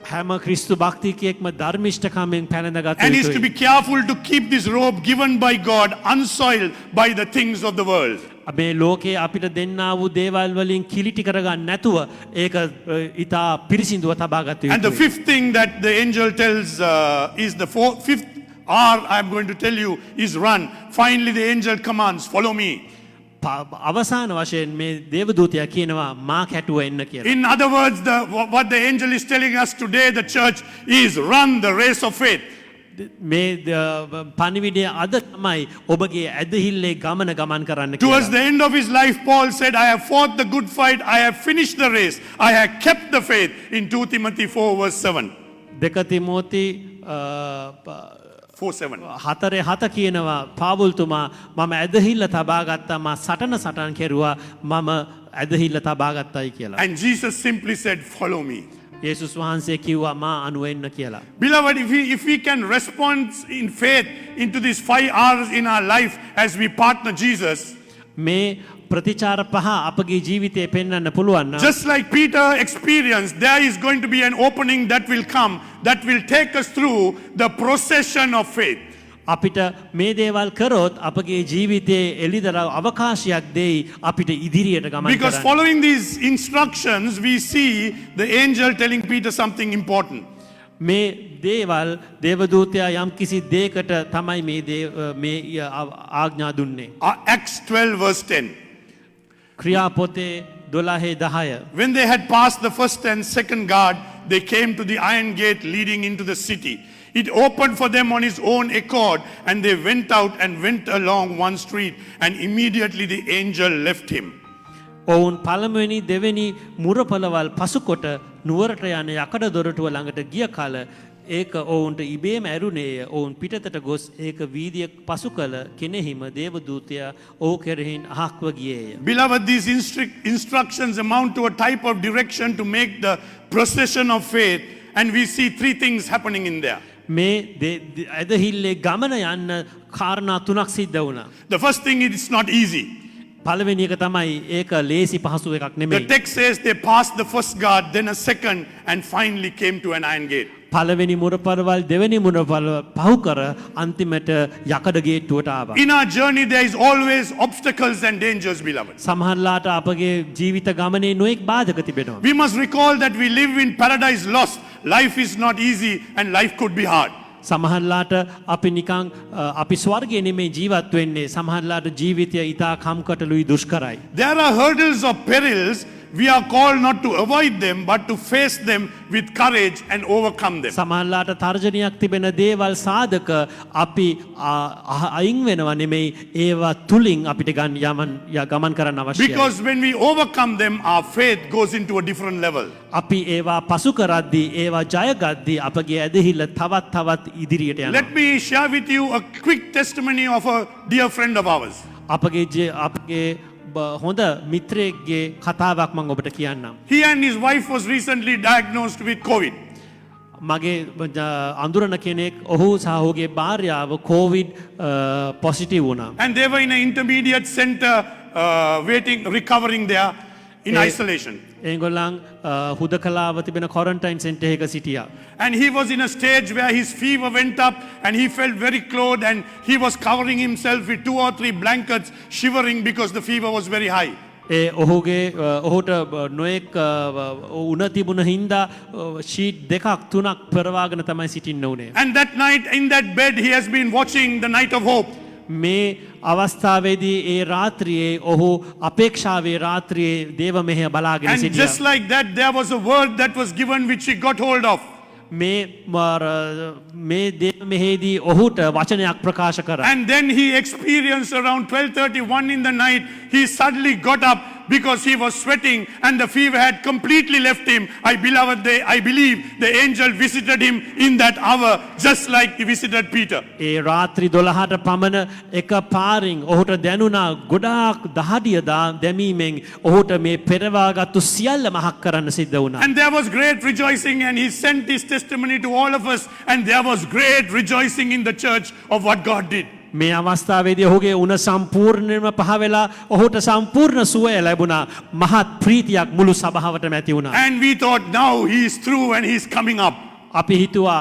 හැම ක්‍රිස්තු භක්තිකයෙක්ම ධර්මිෂ්ඨකමෙන් පැළඳ ගත and is to be යුතුයි. careful to keep this robe given by God unsoiled by the things of the world. මේ ලෝකේ අපිට දෙන්නා වූ දේවල් වලින් කිලිටි කරගන්න නැතුව ඒක ඊට පිරිසිදුව තබා ගත And the යුතුයි. fifth thing that the angel tells is fifth R I am going to tell you is run. Finally the angel commands, follow me. අවසාන වශයෙන් මේ දේවදූතයා කියනවා මා කැටුව එන්න කියලා. In other words, what the angel is telling us today, the church, is run the race of faith. මේ පණිවිඩය අද තමයි ඔබගේ ඇදහිල්ලේ ගමන් කරන්න Towards කියලා. the end of his life, Paul said, I have fought the good fight, I have finished the race, I have kept the faith, in 2 Timothy 4 verse 7. දෙක තිමෝති 4:7. හතරේ හත කියනවා පාවුල්තුමා මම ඇදහිල්ල තබා ගත්තා මා සටන කෙරුවා මම ඇදහිල්ල තබා ගත්තයි කියලා. And Jesus simply said, follow me. යේසුස් වහන්සේ කිව්වා මා අනුවෙන්න කියලා. Beloved, if we can respond in faith into these 5 hours in our life as we partner Jesus, මේ ප්‍රතිචාර පහ අපගේ ජීවිතයේ පෙන්වන්න පුළුවන් නම් just like Peter experienced, there is going to be an opening that will come that will take us through the procession of faith. අපිට මේ දේවල් කරොත් අපගේ ජීවිතයේ එළිදරව් අවකාශයක් දෙයි අපිට ඉදිරියට ගමන් Because කරන්න. following these instructions, we see the angel telling Peter something important. මේ දේවල් දේවදූතයා යම් කිසි දෙයකට තමයි මේ ආඥා දුන්නේ. Acts 12 verse 10. ක්‍රියාපොතේ 12:10. When they had passed the first and second guard, they came to the iron gate leading into the city. It opened for them on its own accord, and they went out and went along one street, and immediately the angel left him. ඔවුන් පළමුවෙනි දෙවෙනි මුරපොළවල් පසුකොට නුවරට යන යකඩ දොරටුව ළඟට ගිය කල ඒක ඔවුන්ට ඉබේම ඇරුණේය. ඔවුන් පිටතට ගොස් ඒක වීදිය පසු කළ කෙනෙහිම දේවදූතයා ඔහු කෙරෙහින් අහක්ව ගියේය. Beloved, these instructions amount to a type of direction to make the procession of faith, and we see 3 things happening in there. මේ ඇදහිල්ලේ ගමන යන්න කාරණා තුනක් සිද්ධ වුණා. The first thing is it's not easy. පළවෙනි එක තමයි ඒක ලේසි පහසු එකක් The නෙමෙයි. text says they passed the first guard, then a second, and finally came to an iron gate. පළවෙනි මුරපොළවල් දෙවෙනි මුරපොළවල් පහු කර අන්තිමට යකඩ ගේට්ටුවට ආවා. In our journey, there is always obstacles and dangers, beloved. සමහරලාට අපගේ ජීවිත ගමනේ නොඑක් බාධක තිබෙනවා. We must recall that we live in paradise lost. Life is not easy and life could be hard. සමහරලාට අපි නිකං අපි ස්වර්ගයේ නෙමේ ජීවත් වෙන්නේ. සමහරලාට ජීවිතය ඊටා කම්කටොළුයි දුෂ්කරයි. There are hurdles of perils. We are called not to avoid them, but to face them with courage and overcome them. සමහරලාට තර්ජනයක් තිබෙන දේවල් සාධක අපි අයින් වෙනව නෙමෙයි ඒවා තුලින් අපිට ගමන් කරන්න අවශ්‍යයි. Because when we overcome them, our faith goes into a different level. අපි ඒවා පසු කරද්දී ඒවා ජය ගද්දී අපගේ ඇදහිල්ල තවත් ඉදිරියට යනවා. Let me share with you a quick testimony of a dear friend of ours. අපගේ හොඳ මිත්‍රයෙක්ගේ කතාවක් මම ඔබට කියන්නම්. He and his wife was recently diagnosed with COVID. මගේ අඳුරන කෙනෙක් ඔහු සහ ඔහුගේ භාර්යාව COVID පොසිටිව් වුණා. And they were in an intermediate center waiting, recovering there in isolation. ඒගොල්ලන් හුදකලාව තිබෙන quarantine center එකක සිටියා. And he was in a stage where his fever went up and he felt very cold and he was covering himself with 2 or 3 blankets, shivering because the fever was very high. ඔහුට නොයෙක් උන තිබුණ හින්දා sheet දෙකක් තුනක් පෙරවාගෙන තමයි සිටින්න උනේ. And that night in that bed he has been watching the Night of Hope. මේ අවස්ථාවේදී ඒ රාත්‍රියේ ඔහු අපේක්ෂාවේ රාත්‍රියේ දේව මෙහෙය බලාගෙන And සිටියා. just like that there was a word that was given which he got hold of. මේ දේව මෙහෙයදී ඔහුට වචනයක් ප්‍රකාශ කරා. And then he experienced around 12:31 in the night, he suddenly got up because he was sweating and the fever had completely left him. I believe the angel visited him in that hour just like he visited Peter. ඒ රාත්‍රී 12ට පමණ එක පාරින් ඔහුට දැනුණා ගොඩාක් දහඩිය දැමීමෙන් ඔහුට මේ පෙරවාගත්තු සියල්ල මහක් කරන්න සිද්ධ වුණා. And there was great rejoicing and he sent his testimony to all of us and there was great rejoicing in the church of what God did. මේ අවස්ථාවේදී ඔහුගේ උණ සම්පූර්ණයෙන්ම පහ වෙලා ඔහුට සම්පූර්ණ සුවය ලැබුණා. මහත් ප්‍රීතියක් මුළු සභාවටම ඇති වුණා. And we thought now he is through and he is coming up. අපි හිතුවා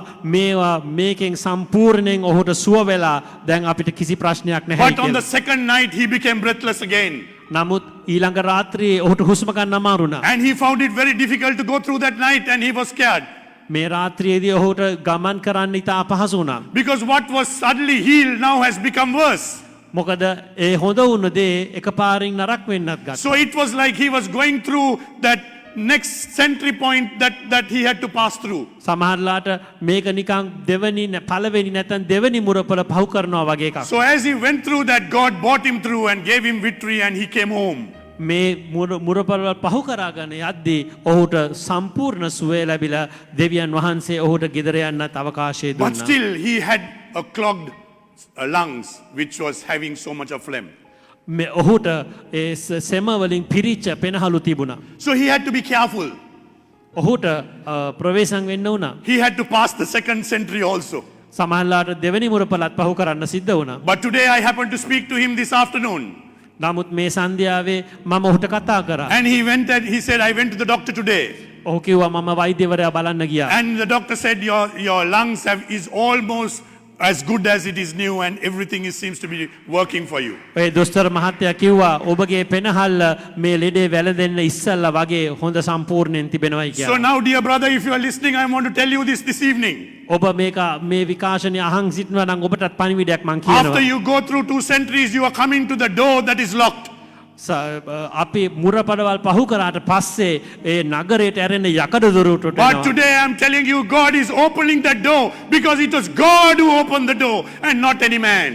මේකෙන් සම්පූර්ණයෙන් ඔහුට සුව වෙලා දැන් අපිට කිසි ප්‍රශ්නයක් නැහැ But on කියලා. the second night he became breathless again. නමුත් ඊළඟ රාත්‍රියේ ඔහුට හුස්ම ගන්න අමාරු වුණා. And he found it very difficult to go through that night and he was scared. මේ රාත්‍රියේදී ඔහුට ගමන් කරන්න ඉතා අපහසු වුණා. Because what was suddenly healed now has become worse. මොකද ඒ හොඳ වුණ දේ එකපාරින් නරක වෙන්නත් ගත්තා. So it was like he was going through that next century point that he had to pass through. සමහරලාට මේක නිකන් පළවෙනි නැත්නම් දෙවෙනි මුරපල පහු කරනවා වගේ එකක්. So as he went through that, God brought him through and gave him victory and he came home. මේ මුරපල්වල පහු කරාගෙන යද්දී ඔහුට සම්පූර්ණ සුවය ලැබිලා දෙවියන් වහන්සේ ඔහුට ගෙදර යන්නත් අවකාශය But දුන්නා. still he had a clogged lungs which was having so much of phlegm. මේ ඔහුට ඒ සෙම වලින් පිරිච්ච පෙනහළු තිබුණා. So he had to be careful. ඔහුට ප්‍රවේශම් වෙන්න වුණා. He had to pass the second century also. සමහරලාට දෙවෙනි මුරපලත් පහු කරන්න සිද්ධ වුණා. But today I happened to speak to him this afternoon. නමුත් මේ සන්ධ්‍යාවේ මම ඔහුට කතා කරා. And he said, I went to the doctor today. ඔහු කිව්වා මම වෛද්‍යවරයා බලන්න ගියා. And the doctor said your lungs is almost as good as it is new and everything seems to be working for you. ඔය දොස්තර මහත්තයා කිව්වා ඔබගේ පෙනහල්ල මේ ලෙඩේ වැළඳෙන්න ඉස්සල්ලා වගේ හොඳ සම්පූර්ණයෙන් තිබෙනවායි So කියලා. now dear brother, if you are listening, I want to tell you this evening. ඔබ මේ විකාශනය අහන් සිටිනවා නම් ඔබටත් පණිවිඩයක් මං After කියනවා. you go through 2 centuries, you are coming to the door that is locked. අපි මුරපඩවල් පහු කරාට පස්සේ ඒ නගරයට ඇරෙන යකඩ දොරටුවට But එනවා. today I'm telling you, God is opening that door because it was God who opened the door and not any man.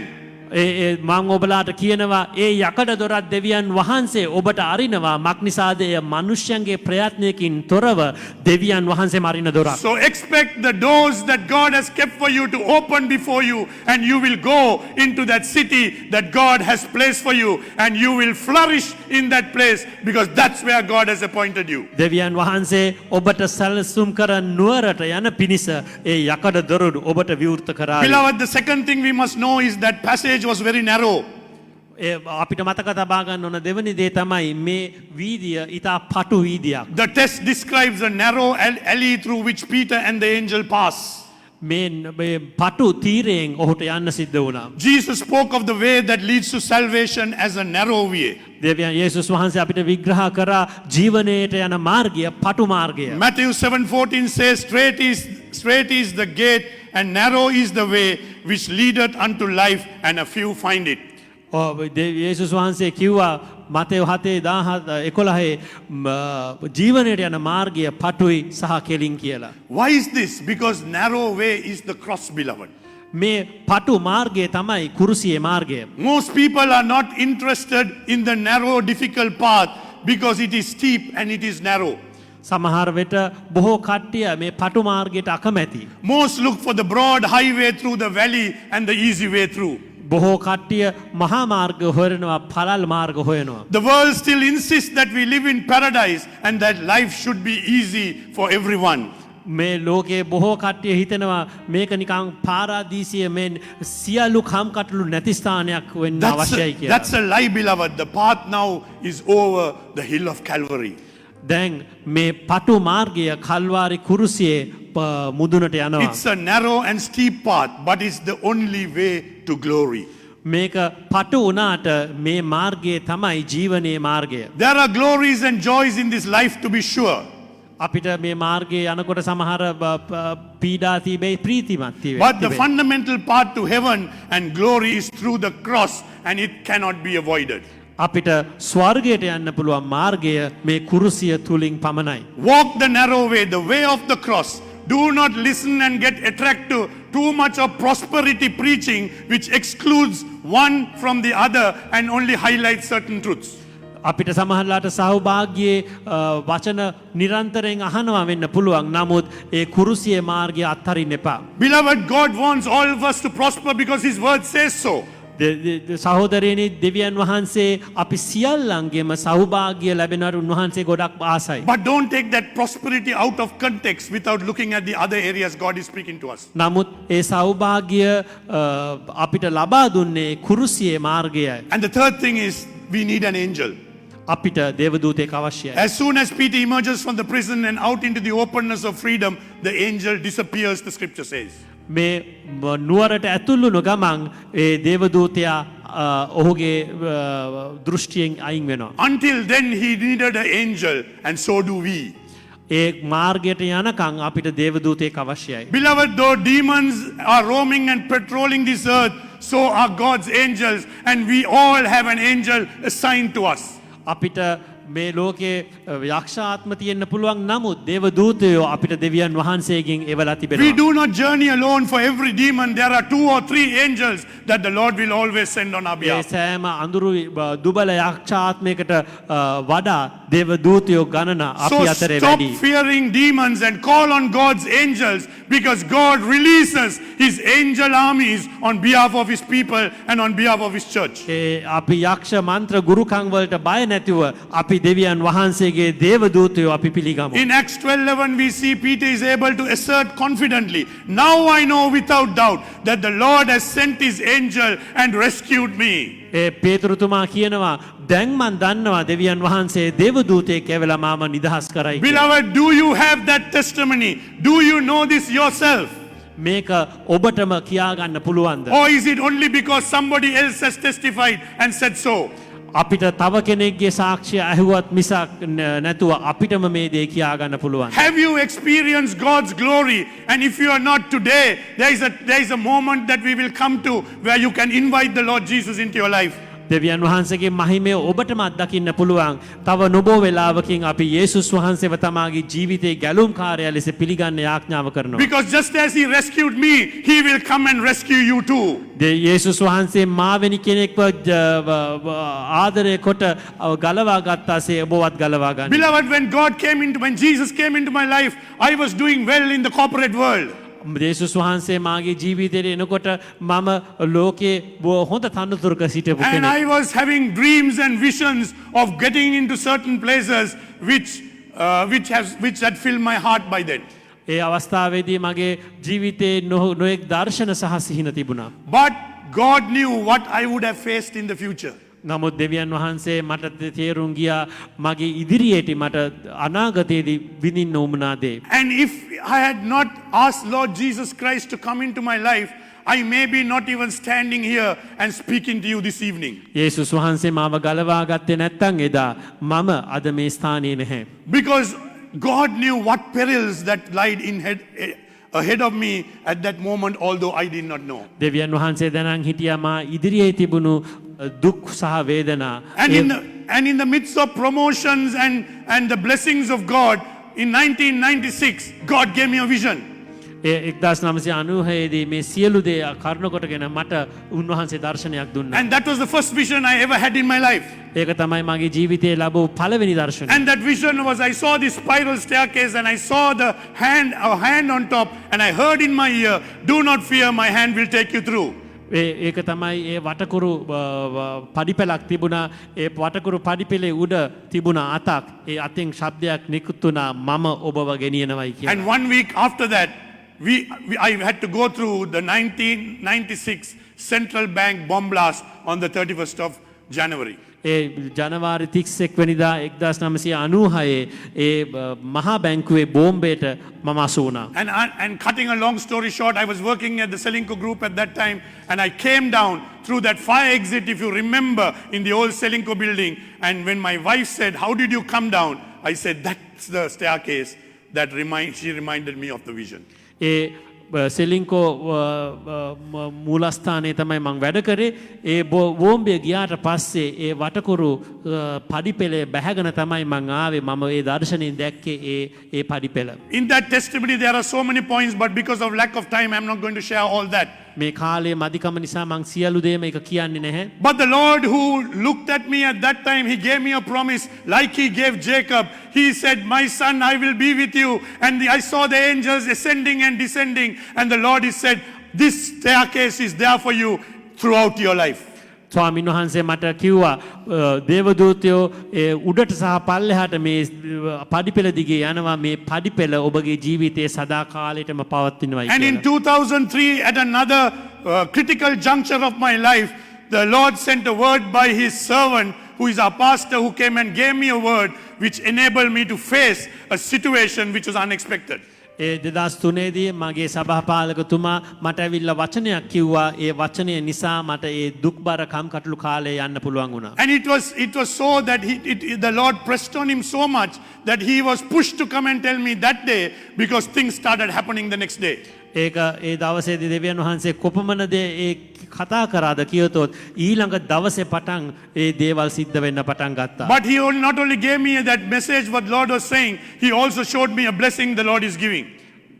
මං ඔබලාට කියනවා ඒ යකඩ දොරත් දෙවියන් වහන්සේ ඔබට අරිනවා මක්නිසාද එය මනුෂ්‍යයන්ගේ ප්‍රයත්නයකින් තොරව දෙවියන් වහන්සේ මරින දොරක්. So expect the doors that God has kept for you to open before you and you will go into that city that God has placed for you and you will flourish in that place because that's where God has appointed you. දෙවියන් වහන්සේ ඔබට සැලසුම් කර නුවරට යන පිණිස ඒ යකඩ දොරටු ඔබට විවෘත කරාවි. Beloved, the second thing we must know is that passage was very narrow. අපිට මතක තබා ගන්න ඕන දෙවෙනි දේ තමයි මේ වීදිය ඊට පටු වීදියක්. The text describes a narrow alley through which Peter and the angel pass. මේ පටු තීරයෙන් ඔහුට යන්න සිද්ධ වුණා. Jesus spoke of the way that leads to salvation as a narrow way. දෙවියන් යේසුස් වහන්සේ අපිට විග්‍රහ කරා ජීවනයට යන මාර්ගය පටු මාර්ගය. Matthew 7:14 says, straight is the gate and narrow is the way which leadeth unto life and a few find it. යේසුස් වහන්සේ කිව්වා මතෙව් 7:11 ජීවනයට යන මාර්ගය පටුයි සහ කෙලින් කියලා. Why is this? Because narrow way is the cross, beloved. මේ පටු මාර්ගය තමයි කුරුසියේ මාර්ගය. Most people are not interested in the narrow, difficult path because it is steep and it is narrow. සමහර වෙට බොහෝ කට්ටිය මේ පටු මාර්ගයට අකමැති. Most look for the broad highway through the valley and the easy way through. බොහෝ කට්ටිය මහා මාර්ග හොයනවා පළල් මාර්ග හොයනවා. The world still insists that we live in paradise and that life should be easy for everyone. මේ ලෝකයේ බොහෝ කට්ටිය හිතනවා මේක නිකං පාරාදීසිය මෙන් සියලු කම් කටළු නැති ස්ථානයක් වෙන්න අවශ්‍යයි කියලා. That's a lie, beloved. The path now is over the hill of Calvary. දැන් මේ පටු මාර්ගය කල්වාරි කුරුසියේ මුදුනට යනවා. It's a narrow and steep path, but it's the only way to glory. මේක පටු වුණාට මේ මාර්ගයේ තමයි ජීවනයේ මාර්ගය. There are glories and joys in this life, to be sure. අපිට මේ මාර්ගයේ යනකොට සමහර පීඩා තිබේ ප්‍රීතිමත් තිබේ. But the fundamental path to heaven and glory is through the cross, and it cannot be avoided. අපිට ස්වර්ගයට යන්න පුළුවන් මාර්ගය මේ කුරුසිය තුලින් පමණයි. Walk the narrow way, the way of the cross. Do not listen and get attracted to too much of prosperity preaching, which excludes one from the other and only highlights certain truths. අපිට සමහරලාට සෞභාග්‍යයේ වචන නිරන්තරයෙන් අහනවා වෙන්න පුළුවන්. නමුත් ඒ කුරුසියේ මාර්ගය අත්හරින්න එපා. Beloved, God wants all of us to prosper because His word says so. සහෝදරයනි දෙවියන් වහන්සේ අපි සියල්ලන්ගේම සෞභාග්‍ය ලැබෙනවට උන්වහන්සේ ගොඩක් ආසයි. But don't take that prosperity out of context without looking at the other areas God is speaking to us. නමුත් ඒ සෞභාග්‍ය අපිට ලබා දුන්නේ කුරුසියේ මාර්ගයයි. And the third thing is we need an angel. අපිට දේවදූතයෙක් අවශ්‍යයි. As soon as Peter emerges from the prison and out into the openness of freedom, the angel disappears, the scripture says. මේ නුවරට ඇතුළුණු ගමන් ඒ දේවදූතයා ඔහුගේ දෘෂ්ටියෙන් අයින් වෙනවා. Until then he needed an angel, and so do we. ඒ මාර්ගයට යනකම් අපිට දේවදූතයෙක් අවශ්‍යයි. Beloved, though demons are roaming and patrolling this earth, so are God's angels, and we all have an angel assigned to us. අපිට මේ ලෝකයේ යක්ෂාත්ම තියෙන්න පුළුවන් නමුත් දේවදූතයෝ අපිට දෙවියන් වහන්සේගෙන් එවලා We තිබෙනවා. do not journey alone. For every demon, there are 2 or 3 angels that the Lord will always send on our A behalf. සෑම අඳුරු දුබල යක්ෂාත්මයකට වඩා දේවදූතයෝ ගණන So අපි අතරේ stop වැඩි. fearing demons and call on God's angels, because God releases His angel armies on behalf of His people and on behalf of His church. ඒ අපි යක්ෂ මන්ත්‍ර ගුරුකම් වලට බය නැතිව අපි දෙවියන් වහන්සේගේ දේවදූතයෝ අපි පිළිගමු. In Acts 12:11 we see Peter is able to assert confidently, "Now I know without doubt that the Lord has sent His angel and rescued me." ඒ පේතෘතුමා කියනවා දැන් මන් දන්නවා දෙවියන් වහන්සේ දේවදූතයෙක් ඇවිල්ලා මාව නිදහස් කරයි කියලා. Beloved, do you have that testimony? Do you know this yourself? මේක ඔබටම කියාගන්න පුළුවන්ද? Or is it only because somebody else has testified and said so? අපිට තව කෙනෙක්ගේ සාක්ෂිය ඇහුවත් මිසක් නැතුව අපිටම මේ දේ කියාගන්න පුළුවන්. Have you experienced God's glory? And if you are not today, there is a moment that we will come to where you can invite the Lord Jesus into your life. දෙවියන් වහන්සේගේ මහිමය ඔබටම අත්දකින්න පුළුවන්. තව නොබෝ වෙලාවකින් අපි යේසුස් වහන්සේව තමාගේ ජීවිතයේ ගැලුම්කාරයා ලෙස පිළිගන්න යාඥාව කරනවා. Because just as He rescued me, He will come and rescue you too. යේසුස් වහන්සේ මාවැනි කෙනෙක්ව ආදරය කොට ගලවා ගත්තාසේ ඔබවත් ගලවා ගන්න. Beloved, when Jesus came into my life, I was doing well in the corporate world. යේසුස් වහන්සේ මාගේ ජීවිතයට එනකොට මම ලෝකයේ හොඳ තනතුරක සිටපු And කෙනෙක්. I was having dreams and visions of getting into certain places which had filled my heart by then. ඒ අවස්ථාවේදී මගේ ජීවිතේ නොයෙක් දර්ශන සහ සිහින තිබුණා. But God knew what I would have faced in the future. නමුත් දෙවියන් වහන්සේ මට තේරුම් ගියා මගේ ඉදිරියේදී මට අනාගතයේදී විඳින්න උවමනා දේ. And if I had not asked Lord Jesus Christ to come into my life, I may be not even standing here and speaking to you this evening. යේසුස් වහන්සේ මාව ගලවා ගත්තේ නැත්නම් එදා මම අද මේ ස්ථානයේ නැහැ. Because God knew what perils that lied ahead of me at that moment, although I did not know. දෙවියන් වහන්සේ දැනන් හිටියා මා ඉදිරියේ තිබුණු දුක් සහ වේදනා. And in the midst of promotions and the blessings of God, in 1996, God gave me a vision. 1996 දී මේ සියලු දේ කරුණ කොටගෙන මට උන්වහන්සේ දර්ශනයක් දුන්නා. And that was the first vision I ever had in my life. ඒක තමයි මගේ ජීවිතයේ ලැබූ පළවෙනි දර්ශනය. And that vision was, I saw this spiral staircase and I saw a hand on top, and I heard in my ear, "Do not fear, my hand will take you through." ඒක තමයි ඒ වටකුරු පඩිපෙලක් තිබුණා ඒ වටකුරු පඩිපෙලේ උඩ තිබුණ අතක් ඒ අතින් ශබ්දයක් නිකුත් වුණා මම ඔබව ගෙනියනවයි කියලා. And 1 week after that, I had to go through the 1996 Central Bank bomb blast on the 31st of January. ඒ ජනවාරි 31 වෙනිදා 1996 ඒ මහා බැංකුවේ බෝම්බයට මම අසු වුණා. And cutting a long story short, I was working at the Selinco group at that time, and I came down through that fire exit, if you remember, in the old Selinco building. And when my wife said, "How did you come down?" I said, "That's the staircase that she reminded me of the vision." ඒ සෙලින්කෝ මූලස්ථානයේ තමයි මං වැඩ කරේ ඒ බෝම්බය ගියාට පස්සේ ඒ වටකුරු පඩිපෙළ බැහැගෙන තමයි මං ආවේ මම ඒ දර්ශනයෙන් දැක්කේ ඒ පඩිපෙළ. In that testimony there are so many points, but because of lack of time I'm not going to share all that. මේ කාලේ මදිකම නිසා මං සියලු දේම එක කියන්නේ නැහැ. But the Lord who looked at me at that time, he gave me a promise like he gave Jacob. He said, "My son, I will be with you." And I saw the angels ascending and descending, and the Lord he said, "This staircase is there for you throughout your life." ස්වාමීන් වහන්සේ මට කිව්වා දේවදූතයෝ ඒ උඩට සහ පල්ලෙහාට මේ පඩිපෙළ දිගේ යනවා මේ පඩිපෙළ ඔබගේ ජීවිතයේ සදා කාලයටම පවත්වනවායි And in කියලා. 2003, at another critical juncture of my life, the Lord sent a word by his servant, who is our pastor, who came and gave me a word which enabled me to face a situation which was unexpected. ඒ 2003දී මගේ සභාපාලකතුමා මට ඇවිල්ලා වචනයක් කිව්වා ඒ වචනය නිසා මට ඒ දුක්බර කම්කටොළු කාලේ යන්න පුළුවන් වුණා. And it was so that the Lord pressed on him so much that he was pushed to come and tell me that day, because things started happening the next day. ඒක ඒ දවසේදී දෙවියන් වහන්සේ කොපමණ දේ ඒ කතා කරාද කියතොත් ඊළඟ දවසේ පටන් ඒ දේවල් සිද්ධ වෙන්න පටන් ගත්තා. But he not only gave me that message what Lord was saying, he also showed me a blessing the Lord is giving.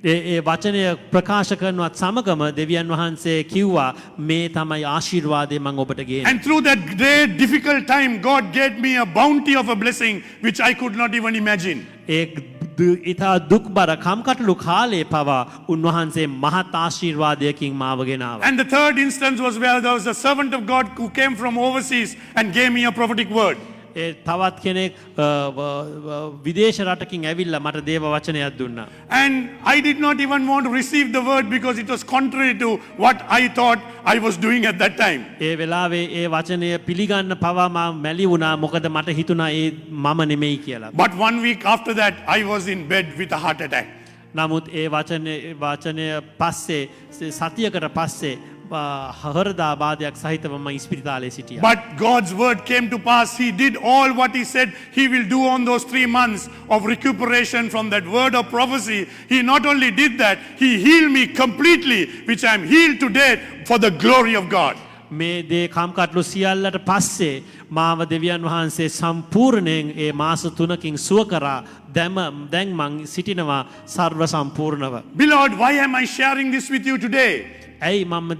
ඒ වචනය ප්‍රකාශ කරනවත් සමගම දෙවියන් වහන්සේ කිව්වා මේ තමයි ආශිර්වාදය මම ඔබට ගේන්නේ. And through that great difficult time, God gave me a bounty of a blessing which I could not even imagine. ඒ ඉතා දුක්බර කම්කටොළු කාලේ පවා උන්වහන්සේ මහත් ආශිර්වාදයකින් මාව ගෙනාවා. And the third instance was where there was a servant of God who came from overseas and gave me a prophetic word. තවත් කෙනෙක් විදේශ රටකින් ඇවිල්ලා මට දේව වචනයක් දුන්නා. And I did not even want to receive the word because it was contrary to what I thought I was doing at that time. ඒ වෙලාවේ ඒ වචනය පිළිගන්න පවා මම මැලි වුණා මොකද මට හිතුණා ඒ මම නෙමෙයි කියලා. But 1 week after that, I was in bed with a heart attack. නමුත් ඒ වචනය පස්සේ සතියකට පස්සේ හෘදයාබාධයක් සහිතව මම ඉස්පිරිතාලේ සිටියා. But God's word came to pass. He did all what he said he will do on those 3 months of recuperation from that word of prophecy. He not only did that, he healed me completely, which I am healed today for the glory of God. මේ දේ කම්කටොළු සියල්ලට පස්සේ මාව දෙවියන් වහන්සේ සම්පූර්ණයෙන් ඒ මාස 3කින් සුව කරා දැන් මං සිටිනවා සර්ව සම්පූර්ණව. Beloved, why am I sharing this with you today? ඇයි මම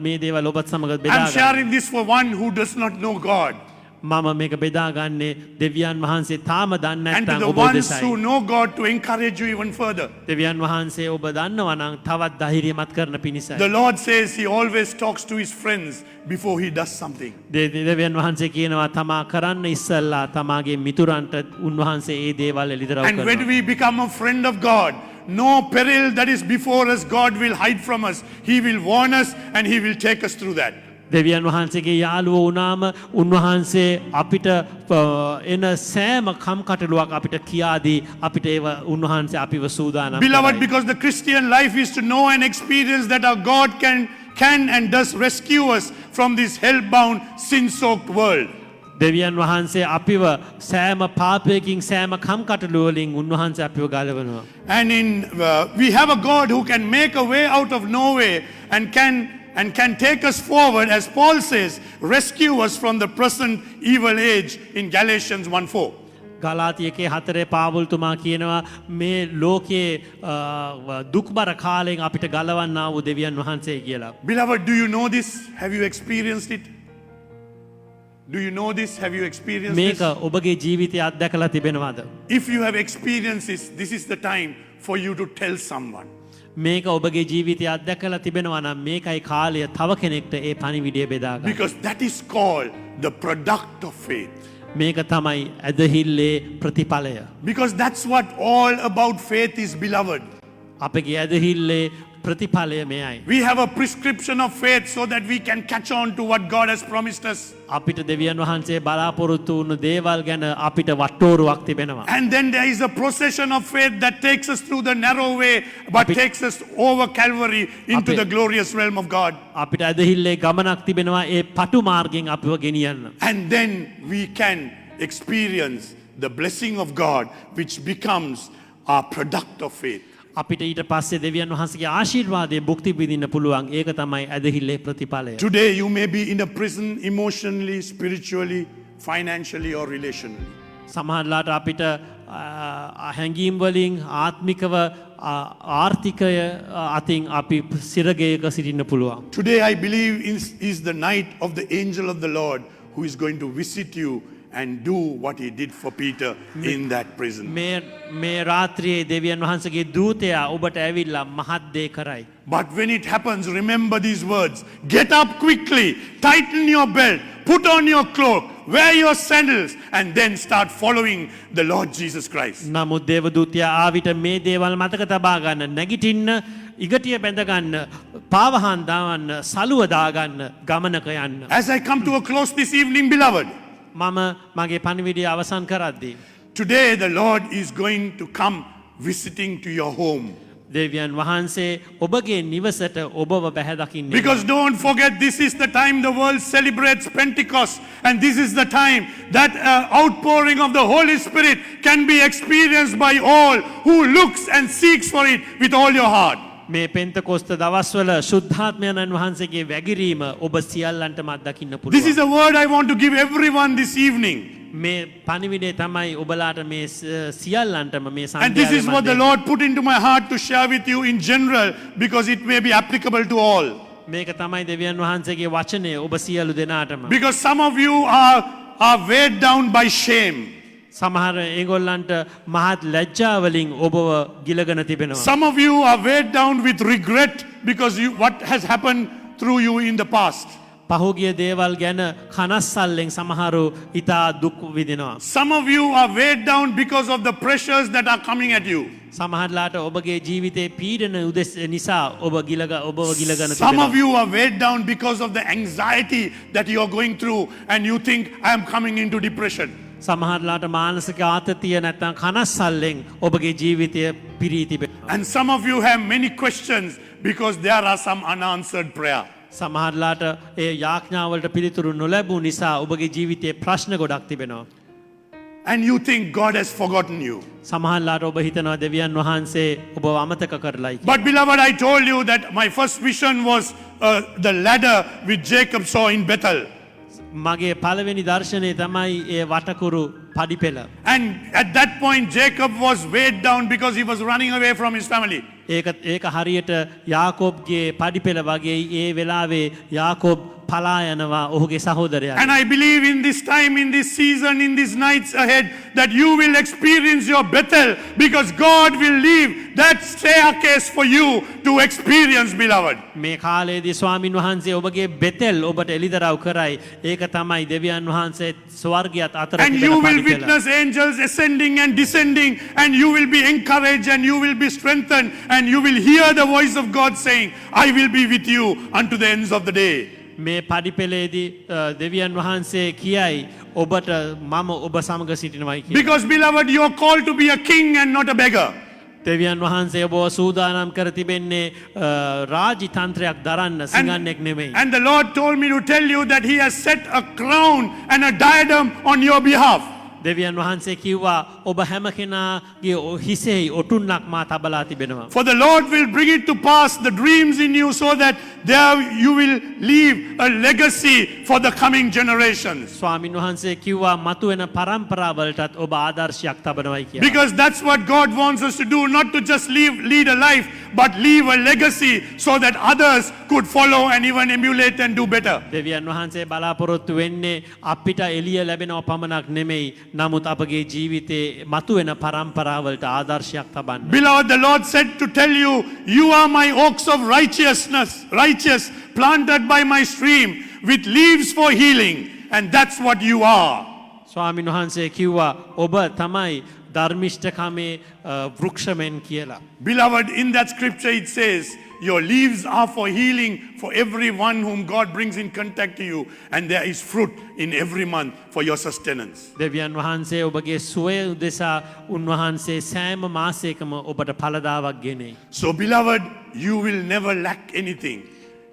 මේ දේවල් ඔබත් සමග I'm බෙදාගන්නේ? sharing this for one who does not know God. මම මේක බෙදාගන්නේ දෙවියන් වහන්සේ තාම දන්නේ And to නැත්නම් the ඔබ ones දෙසයි. who know God, to encourage you even further. දෙවියන් වහන්සේ ඔබ දන්නවා නම් තවත් ධෛර්යමත් කරන පිණිසයි. The Lord says he always talks to his friends before he does something. දෙවියන් වහන්සේ කියනවා තමා කරන්න ඉස්සල්ලා තමාගේ මිතුරන්ට උන්වහන්සේ ඒ දේවල් එළිදරව් And when කරනවා. we become a friend of God, no peril that is before us God will hide from us. He will warn us and he will take us through that. දෙවියන් වහන්සේගේ යාළුවෝ වුණාම උන්වහන්සේ අපිට එන සෑම කම්කටොළුවක් අපිට කියාදී අපිට ඒව උන්වහන්සේ අපිව සූදානම් Beloved, කරයි. because the Christian life is to know and experience that our God can and does rescue us from this hell-bound, sin-soaked world. දෙවියන් වහන්සේ අපිව සෑම පාපයකින් සෑම කම්කටොළුවලින් උන්වහන්සේ අපිව ගලවනවා. And we have a God who can make a way out of no way and can take us forward, as Paul says, rescue us from the present evil age in Galatians 1:4. ගලාතියකේ 4 පාවුල්තුමා කියනවා මේ ලෝකයේ දුක්බර කාලයෙන් අපිට ගලවන්නා වූ දෙවියන් වහන්සේ කියලා. Beloved, do you know this? Have you experienced it? Do you know this? Have you experienced මේක this? ඔබගේ ජීවිතය අත්දැකලා තිබෙනවද? If you have experienced this, this is the time for you to tell someone. මේක ඔබගේ ජීවිතය අත්දැකලා තිබෙනවා නම් මේකයි කාලය තව කෙනෙක්ට ඒ පණිවිඩය බෙදා ගන්න. Because that is called the product of faith. මේක තමයි ඇදහිල්ලේ ප්‍රතිඵලය. Because that's what all about faith is, beloved. අපගේ ඇදහිල්ලේ ප්‍රතිඵලය මෙයයි. We have a prescription of faith so that we can catch on to what God has promised us. අපිට දෙවියන් වහන්සේ බලාපොරොත්තු වුණු දේවල් ගැන අපිට වට්ටෝරුවක් තිබෙනවා. And then there is a procession of faith that takes us through the narrow way but takes us over Calvary into the glorious realm of God. අපිට ඇදහිල්ලේ ගමනක් තිබෙනවා ඒ පටු මාර්ගයෙන් අපිව ගෙනියන්න. And then we can experience the blessing of God which becomes our product of faith. අපිට ඊට පස්සේ දෙවියන් වහන්සේගේ ආශිර්වාදය භුක්ති විඳින්න පුළුවන්. ඒක තමයි ඇදහිල්ලේ ප්‍රතිඵලය. Today you may be in a prison emotionally, spiritually, financially or relationally. සමහරලාට අපිට හැඟීම් වලින් ආත්මිකව ආර්ථිකය අතින් අපි සිරගයක සිටින්න පුළුවන්. Today I believe is the night of the angel of the Lord who is going to visit you and do what he did for Peter in that prison. මේ රාත්‍රියේ දෙවියන් වහන්සේගේ දූතයා ඔබට ඇවිල්ලා මහත් දේ කරයි. But when it happens, remember these words. Get up quickly, tighten your belt, put on your cloak, wear your sandals, and then start following the Lord Jesus Christ. නමුත් දේවදූතයා ආවිත මේ දේවල් මතක තබා ගන්න, නැගිටින්න, ඉගටිය බැඳ ගන්න, පාවහන් දාන්න, සලුව දාගන්න, ගමනක යන්න. As I come to a close this evening, beloved, මම මගේ පණිවිඩය අවසන් කරද්දී today the Lord is going to come visiting to your home. දෙවියන් වහන්සේ ඔබගේ නිවසට ඔබව බැහැදකින්නේ. Because don't forget, this is the time the world celebrates Pentecost, and this is the time that outpouring of the Holy Spirit can be experienced by all who looks and seeks for it with all your heart. මේ පෙන්තකොස්ත දවස්වල ශුද්ධාත්මයන්න් වහන්සේගේ වැගිරීම ඔබ සියල්ලන්ටම අත්දකින්න This is පුළුවන්. a word I want to give everyone this evening. මේ පණිවිඩය තමයි ඔබලාට මේ සියල්ලන්ටම මේ And this is what the සන්ධ්‍යාවේ Lord put into my heart to share with you in general, because it may be applicable to all. මේක තමයි දෙවියන් වහන්සේගේ වචනය ඔබ සියලු දෙනාටම. Because some of you are weighed down by shame. සමහර ඒගොල්ලන්ට මහත් ලැජ්ජාවලින් ඔබව ගිලගෙන තිබෙනවා. Some of you are weighed down with regret because what has happened through you in the past. පහුගිය දේවල් ගැන කනස්සල්ලෙන් සමහරු ඉතා දුක් විඳිනවා. Some of you are weighed down because of the pressures that are coming at you. සමහරලාට ඔබගේ ජීවිතේ පීඩන උදෙස් නිසා ඔබව ගිලගෙන Some of තිබෙනවා. you are weighed down because of the anxiety that you are going through, and you think, I am coming into depression. සමහරලාට මානසික ආතතිය නැත්නම් කනස්සල්ලෙන් ඔබගේ ජීවිතය පිරී තිබෙනවා. And some of you have many questions because there are some unanswered prayer. සමහරලාට ඒ යාඥාවලට පිළිතුරු නොලැබූ නිසා ඔබගේ ජීවිතයේ ප්‍රශ්න ගොඩක් තිබෙනවා. And you think God has forgotten you. සමහරලාට ඔබ හිතනවා දෙවියන් වහන්සේ ඔබව අමතක කරලායි කියලා. But beloved, I told you that my first vision was the ladder which Jacob saw in Bethel. මගේ පළවෙනි දර්ශනය තමයි ඒ වටකුරු පඩිපෙළ. And at that point, Jacob was weighed down because he was running away from his family. ඒක හරියට යාකෝබ්ගේ පඩිපෙළ වගේ ඒ වෙලාවේ යාකෝබ් පලා යනවා ඔහුගේ සහෝදරයා. And I believe in this time, in this season, in these nights ahead, that you will experience your Bethel, because God will leave that staircase for you to experience, beloved. මේ කාලයේදී ස්වාමින් වහන්සේ ඔබගේ බෙතෙල් ඔබට එළිදරව් කරයි. ඒක තමයි දෙවියන් වහන්සේ ස්වර්ගයත් අතර And you will witness angels ascending and descending, and you will be encouraged, and you will be strengthened, and you will hear the voice of God saying, I will be with you unto the ends of the day. මේ පඩිපෙළේදී දෙවියන් වහන්සේ කියයි ඔබට මම ඔබ සමග සිටිනවායි කියලා. Because, beloved, you are called to be a king and not a beggar. දෙවියන් වහන්සේ ඔබව සූදානම් කර තිබෙන්නේ රාජ්‍ය තන්ත්‍රයක් දරන්න සිඟන්නෙක් නෙමෙයි. And the Lord told me to tell you that He has set a crown and a diadem on your behalf. දෙවියන් වහන්සේ කිව්වා ඔබ හැම කෙනාගේ හිසෙහි ඔටුන්නක් මා තබලා තිබෙනවා. For the Lord will bring it to pass the dreams in you, so that there you will leave a legacy for the coming generations. ස්වාමින් වහන්සේ කිව්වා මතුවෙන පරම්පරාවලටත් ඔබ ආදර්ශයක් තබනවායි කියලා. Because that's what God wants us to do, not to just lead a life, but leave a legacy so that others could follow and even emulate and do better. දෙවියන් වහන්සේ බලාපොරොත්තු වෙන්නේ අපිට එළිය ලැබෙනව පමණක් නෙමෙයි. නමුත් අපගේ ජීවිතේ මතුවෙන පරම්පරාවලට ආදර්ශයක් තබන්න. Beloved, the Lord said to tell you, you are my oaks of righteousness, righteous, planted by my stream, with leaves for healing. And that's what you are. ස්වාමීන් වහන්සේ කිව්වා ඔබ තමයි ධර්මිෂ්ඨකමේ වෘක්ෂමෙන් කියලා. Beloved, in that scripture it says, your leaves are for healing for everyone whom God brings in contact to you, and there is fruit in every month for your sustenance. දෙවියන් වහන්සේ ඔබගේ සුවය උදෙසා උන්වහන්සේ සෑම මාසයකම ඔබට ඵලදාවක් ගෙනෙයි. So, beloved, you will never lack anything.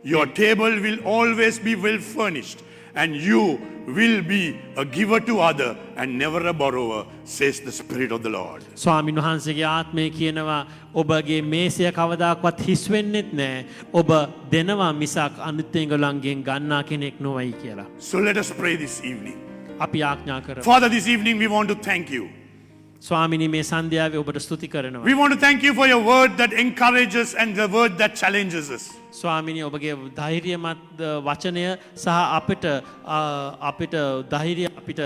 Your table will always be well furnished, and you will be a giver to other and never a borrower, says the Spirit of the Lord. ස්වාමීන් වහන්සේගේ ආත්මය කියනවා ඔබගේ මේසය කවදාකවත් හිස් වෙන්නෙත් නෑ. ඔබ දෙනවා මිසක් අනිත් ඒගොල්ලන්ගෙන් ගන්නා කෙනෙක් නොවයි කියලා. So let us pray this evening. අපි ආඥා කරමු. Father, this evening we want to thank you. ස්වාමිනී මේ සන්ධ්‍යාවේ ඔබට ස්තුති කරනවා. We want to thank you for your word that encourages and the word that challenges us. ස්වාමිනී ඔබගේ ධෛර්යමත් වචනය සහ අපිට ධෛර්ය අපිට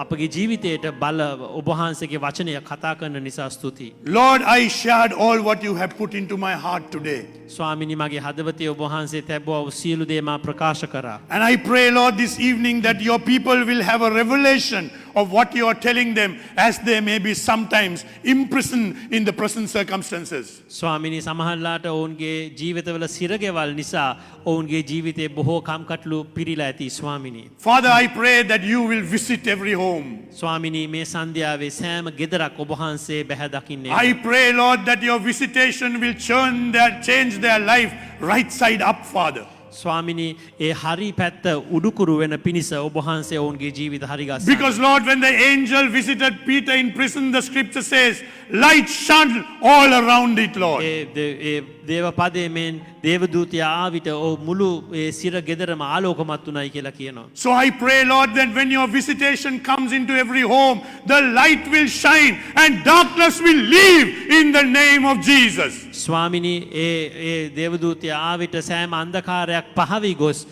අපගේ ජීවිතයට බල ඔබ වහන්සේගේ වචනය කතා කරන නිසා ස්තුතියි. Lord, I shared all what you have put into my heart today. ස්වාමිනී මගේ හදවතේ ඔබ වහන්සේ තැබුවා වූ සියලු දේ මා ප්‍රකාශ කරා. And I pray, Lord, this evening that your people will have a revelation of what you are telling them as they may be sometimes imprisoned in the present circumstances. ස්වාමිනී සමහරලාට ඔවුන්ගේ ජීවිතවල සිරගෙවල් නිසා ඔවුන්ගේ ජීවිතේ බොහෝ කම්කටොළු පිරීලා ඇති ස්වාමිනී. Father, I pray that you will visit every home. ස්වාමිනී මේ සන්ධ්‍යාවේ සෑම ගෙදරක් ඔබ වහන්සේ බැහැ දකින්නේ. I pray, Lord, that your visitation will change their life right side up, Father. ස්වාමිනී ඒ හරි පැත්ත උඩුකුරු වෙන පිණිස ඔබ වහන්සේ ඔවුන්ගේ ජීවිත හරි ගස්සා. Because, Lord, when the angel visited Peter in prison, the scripture says, light shone all around it, Lord. ඒ දේව පදයේ මෙන් දේවදූතයා ආවිත ඔව් මුළු ඒ සිර ගෙදරම ආලෝකමත් උනායි කියලා කියනවා. So I pray, Lord, that when your visitation comes into every home, the light will shine and darkness will leave in the name of Jesus. ස්වාමිනී ඒ දේවදූතයා ආවිත සෑම අන්ධකාරයක් පහවි ගොස්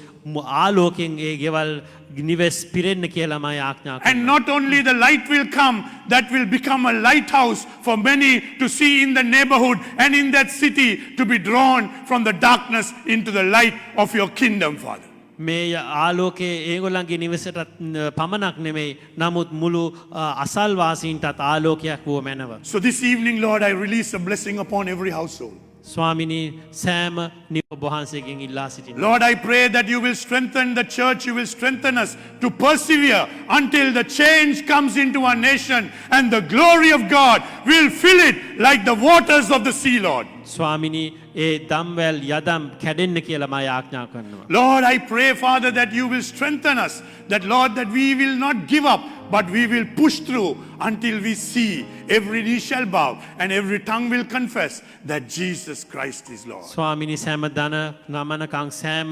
ආලෝකයෙන් ඒ ගෙවල් නිවෙස් පිරෙන්න කියලා මම ආඥා කරනවා. And not only the light will come, that will become a lighthouse for many to see in the neighborhood and in that city to be drawn from the darkness into the light of your kingdom, Father. මේ ආලෝකයේ ඒගොල්ලන්ගේ නිවසට පමණක් නෙමෙයි නමුත් මුළු අසල්වාසීන්ටත් ආලෝකයක් වුව මැනව. So this evening, Lord, I release a blessing upon every household. ස්වාමිනී සෑම ඔබ වහන්සේගෙන් ඉල්ලා සිටිනවා. Lord, I pray that you will strengthen the church, you will strengthen us to persevere until the change comes into our nation and the glory of God will fill it like the waters of the sea, Lord. ස්වාමිනී ඒ දම්වැල් යදම් කැඩෙන්න කියලා මම ආඥා කරනවා. Lord, I pray, Father, that you will strengthen us, that, Lord, that we will not give up, but we will push through until we see every knee shall bow and every tongue will confess that Jesus Christ is Lord. ස්වාමිනී සෑම දන නමනකම් සෑම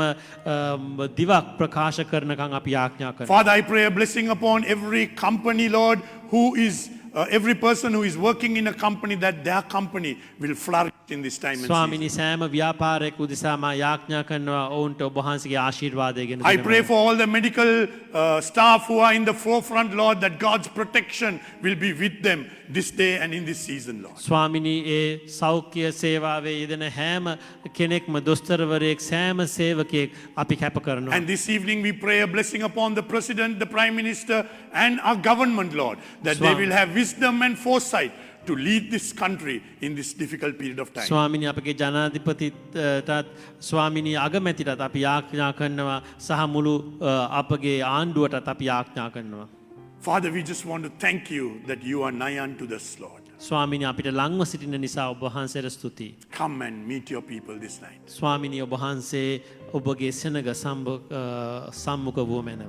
දිවක් ප්‍රකාශ කරනකම් අපි ආඥා කරනවා. Father, I pray a blessing upon every company, Lord, who is every person who is working in a company, that their company will flourish in this time and ස්වාමිනී season. සෑම ව්‍යාපාරයක උදෙසා මම ආඥා කරනවා ඔවුන්ට ඔබ වහන්සේගේ ආශිර්වාදය ගෙන I pray for all the medical staff who are in the forefront, Lord, that God's protection will be with them this day and in this season, Lord. ස්වාමිනී ඒ සෞඛ්‍ය සේවාවේ යෙදෙන හැම කෙනෙක්ම දොස්තරවරයෙක් සෑම සේවකයෙක් අපි කැප කරනවා. And this evening we pray a blessing upon the President, the Prime Minister, and our government, Lord, that they will have wisdom and foresight to lead this country in this difficult period of time. ස්වාමිනී අපගේ ජනාධිපතිටත් ස්වාමිනී අගමැතිටත් අපි ආඥා කරනවා සහ මුළු අපගේ ආණ්ඩුවටත් අපි ආඥා කරනවා. Father, we just want to thank you that you are nigh unto us, Lord. ස්වාමිනී අපිට ළඟව සිටින නිසා ඔබ වහන්සේට ස්තුතියි. Come and meet your people this night. ස්වාමිනී ඔබ වහන්සේ ඔබගේ සෙනග සම්මුඛ වූ මැනව.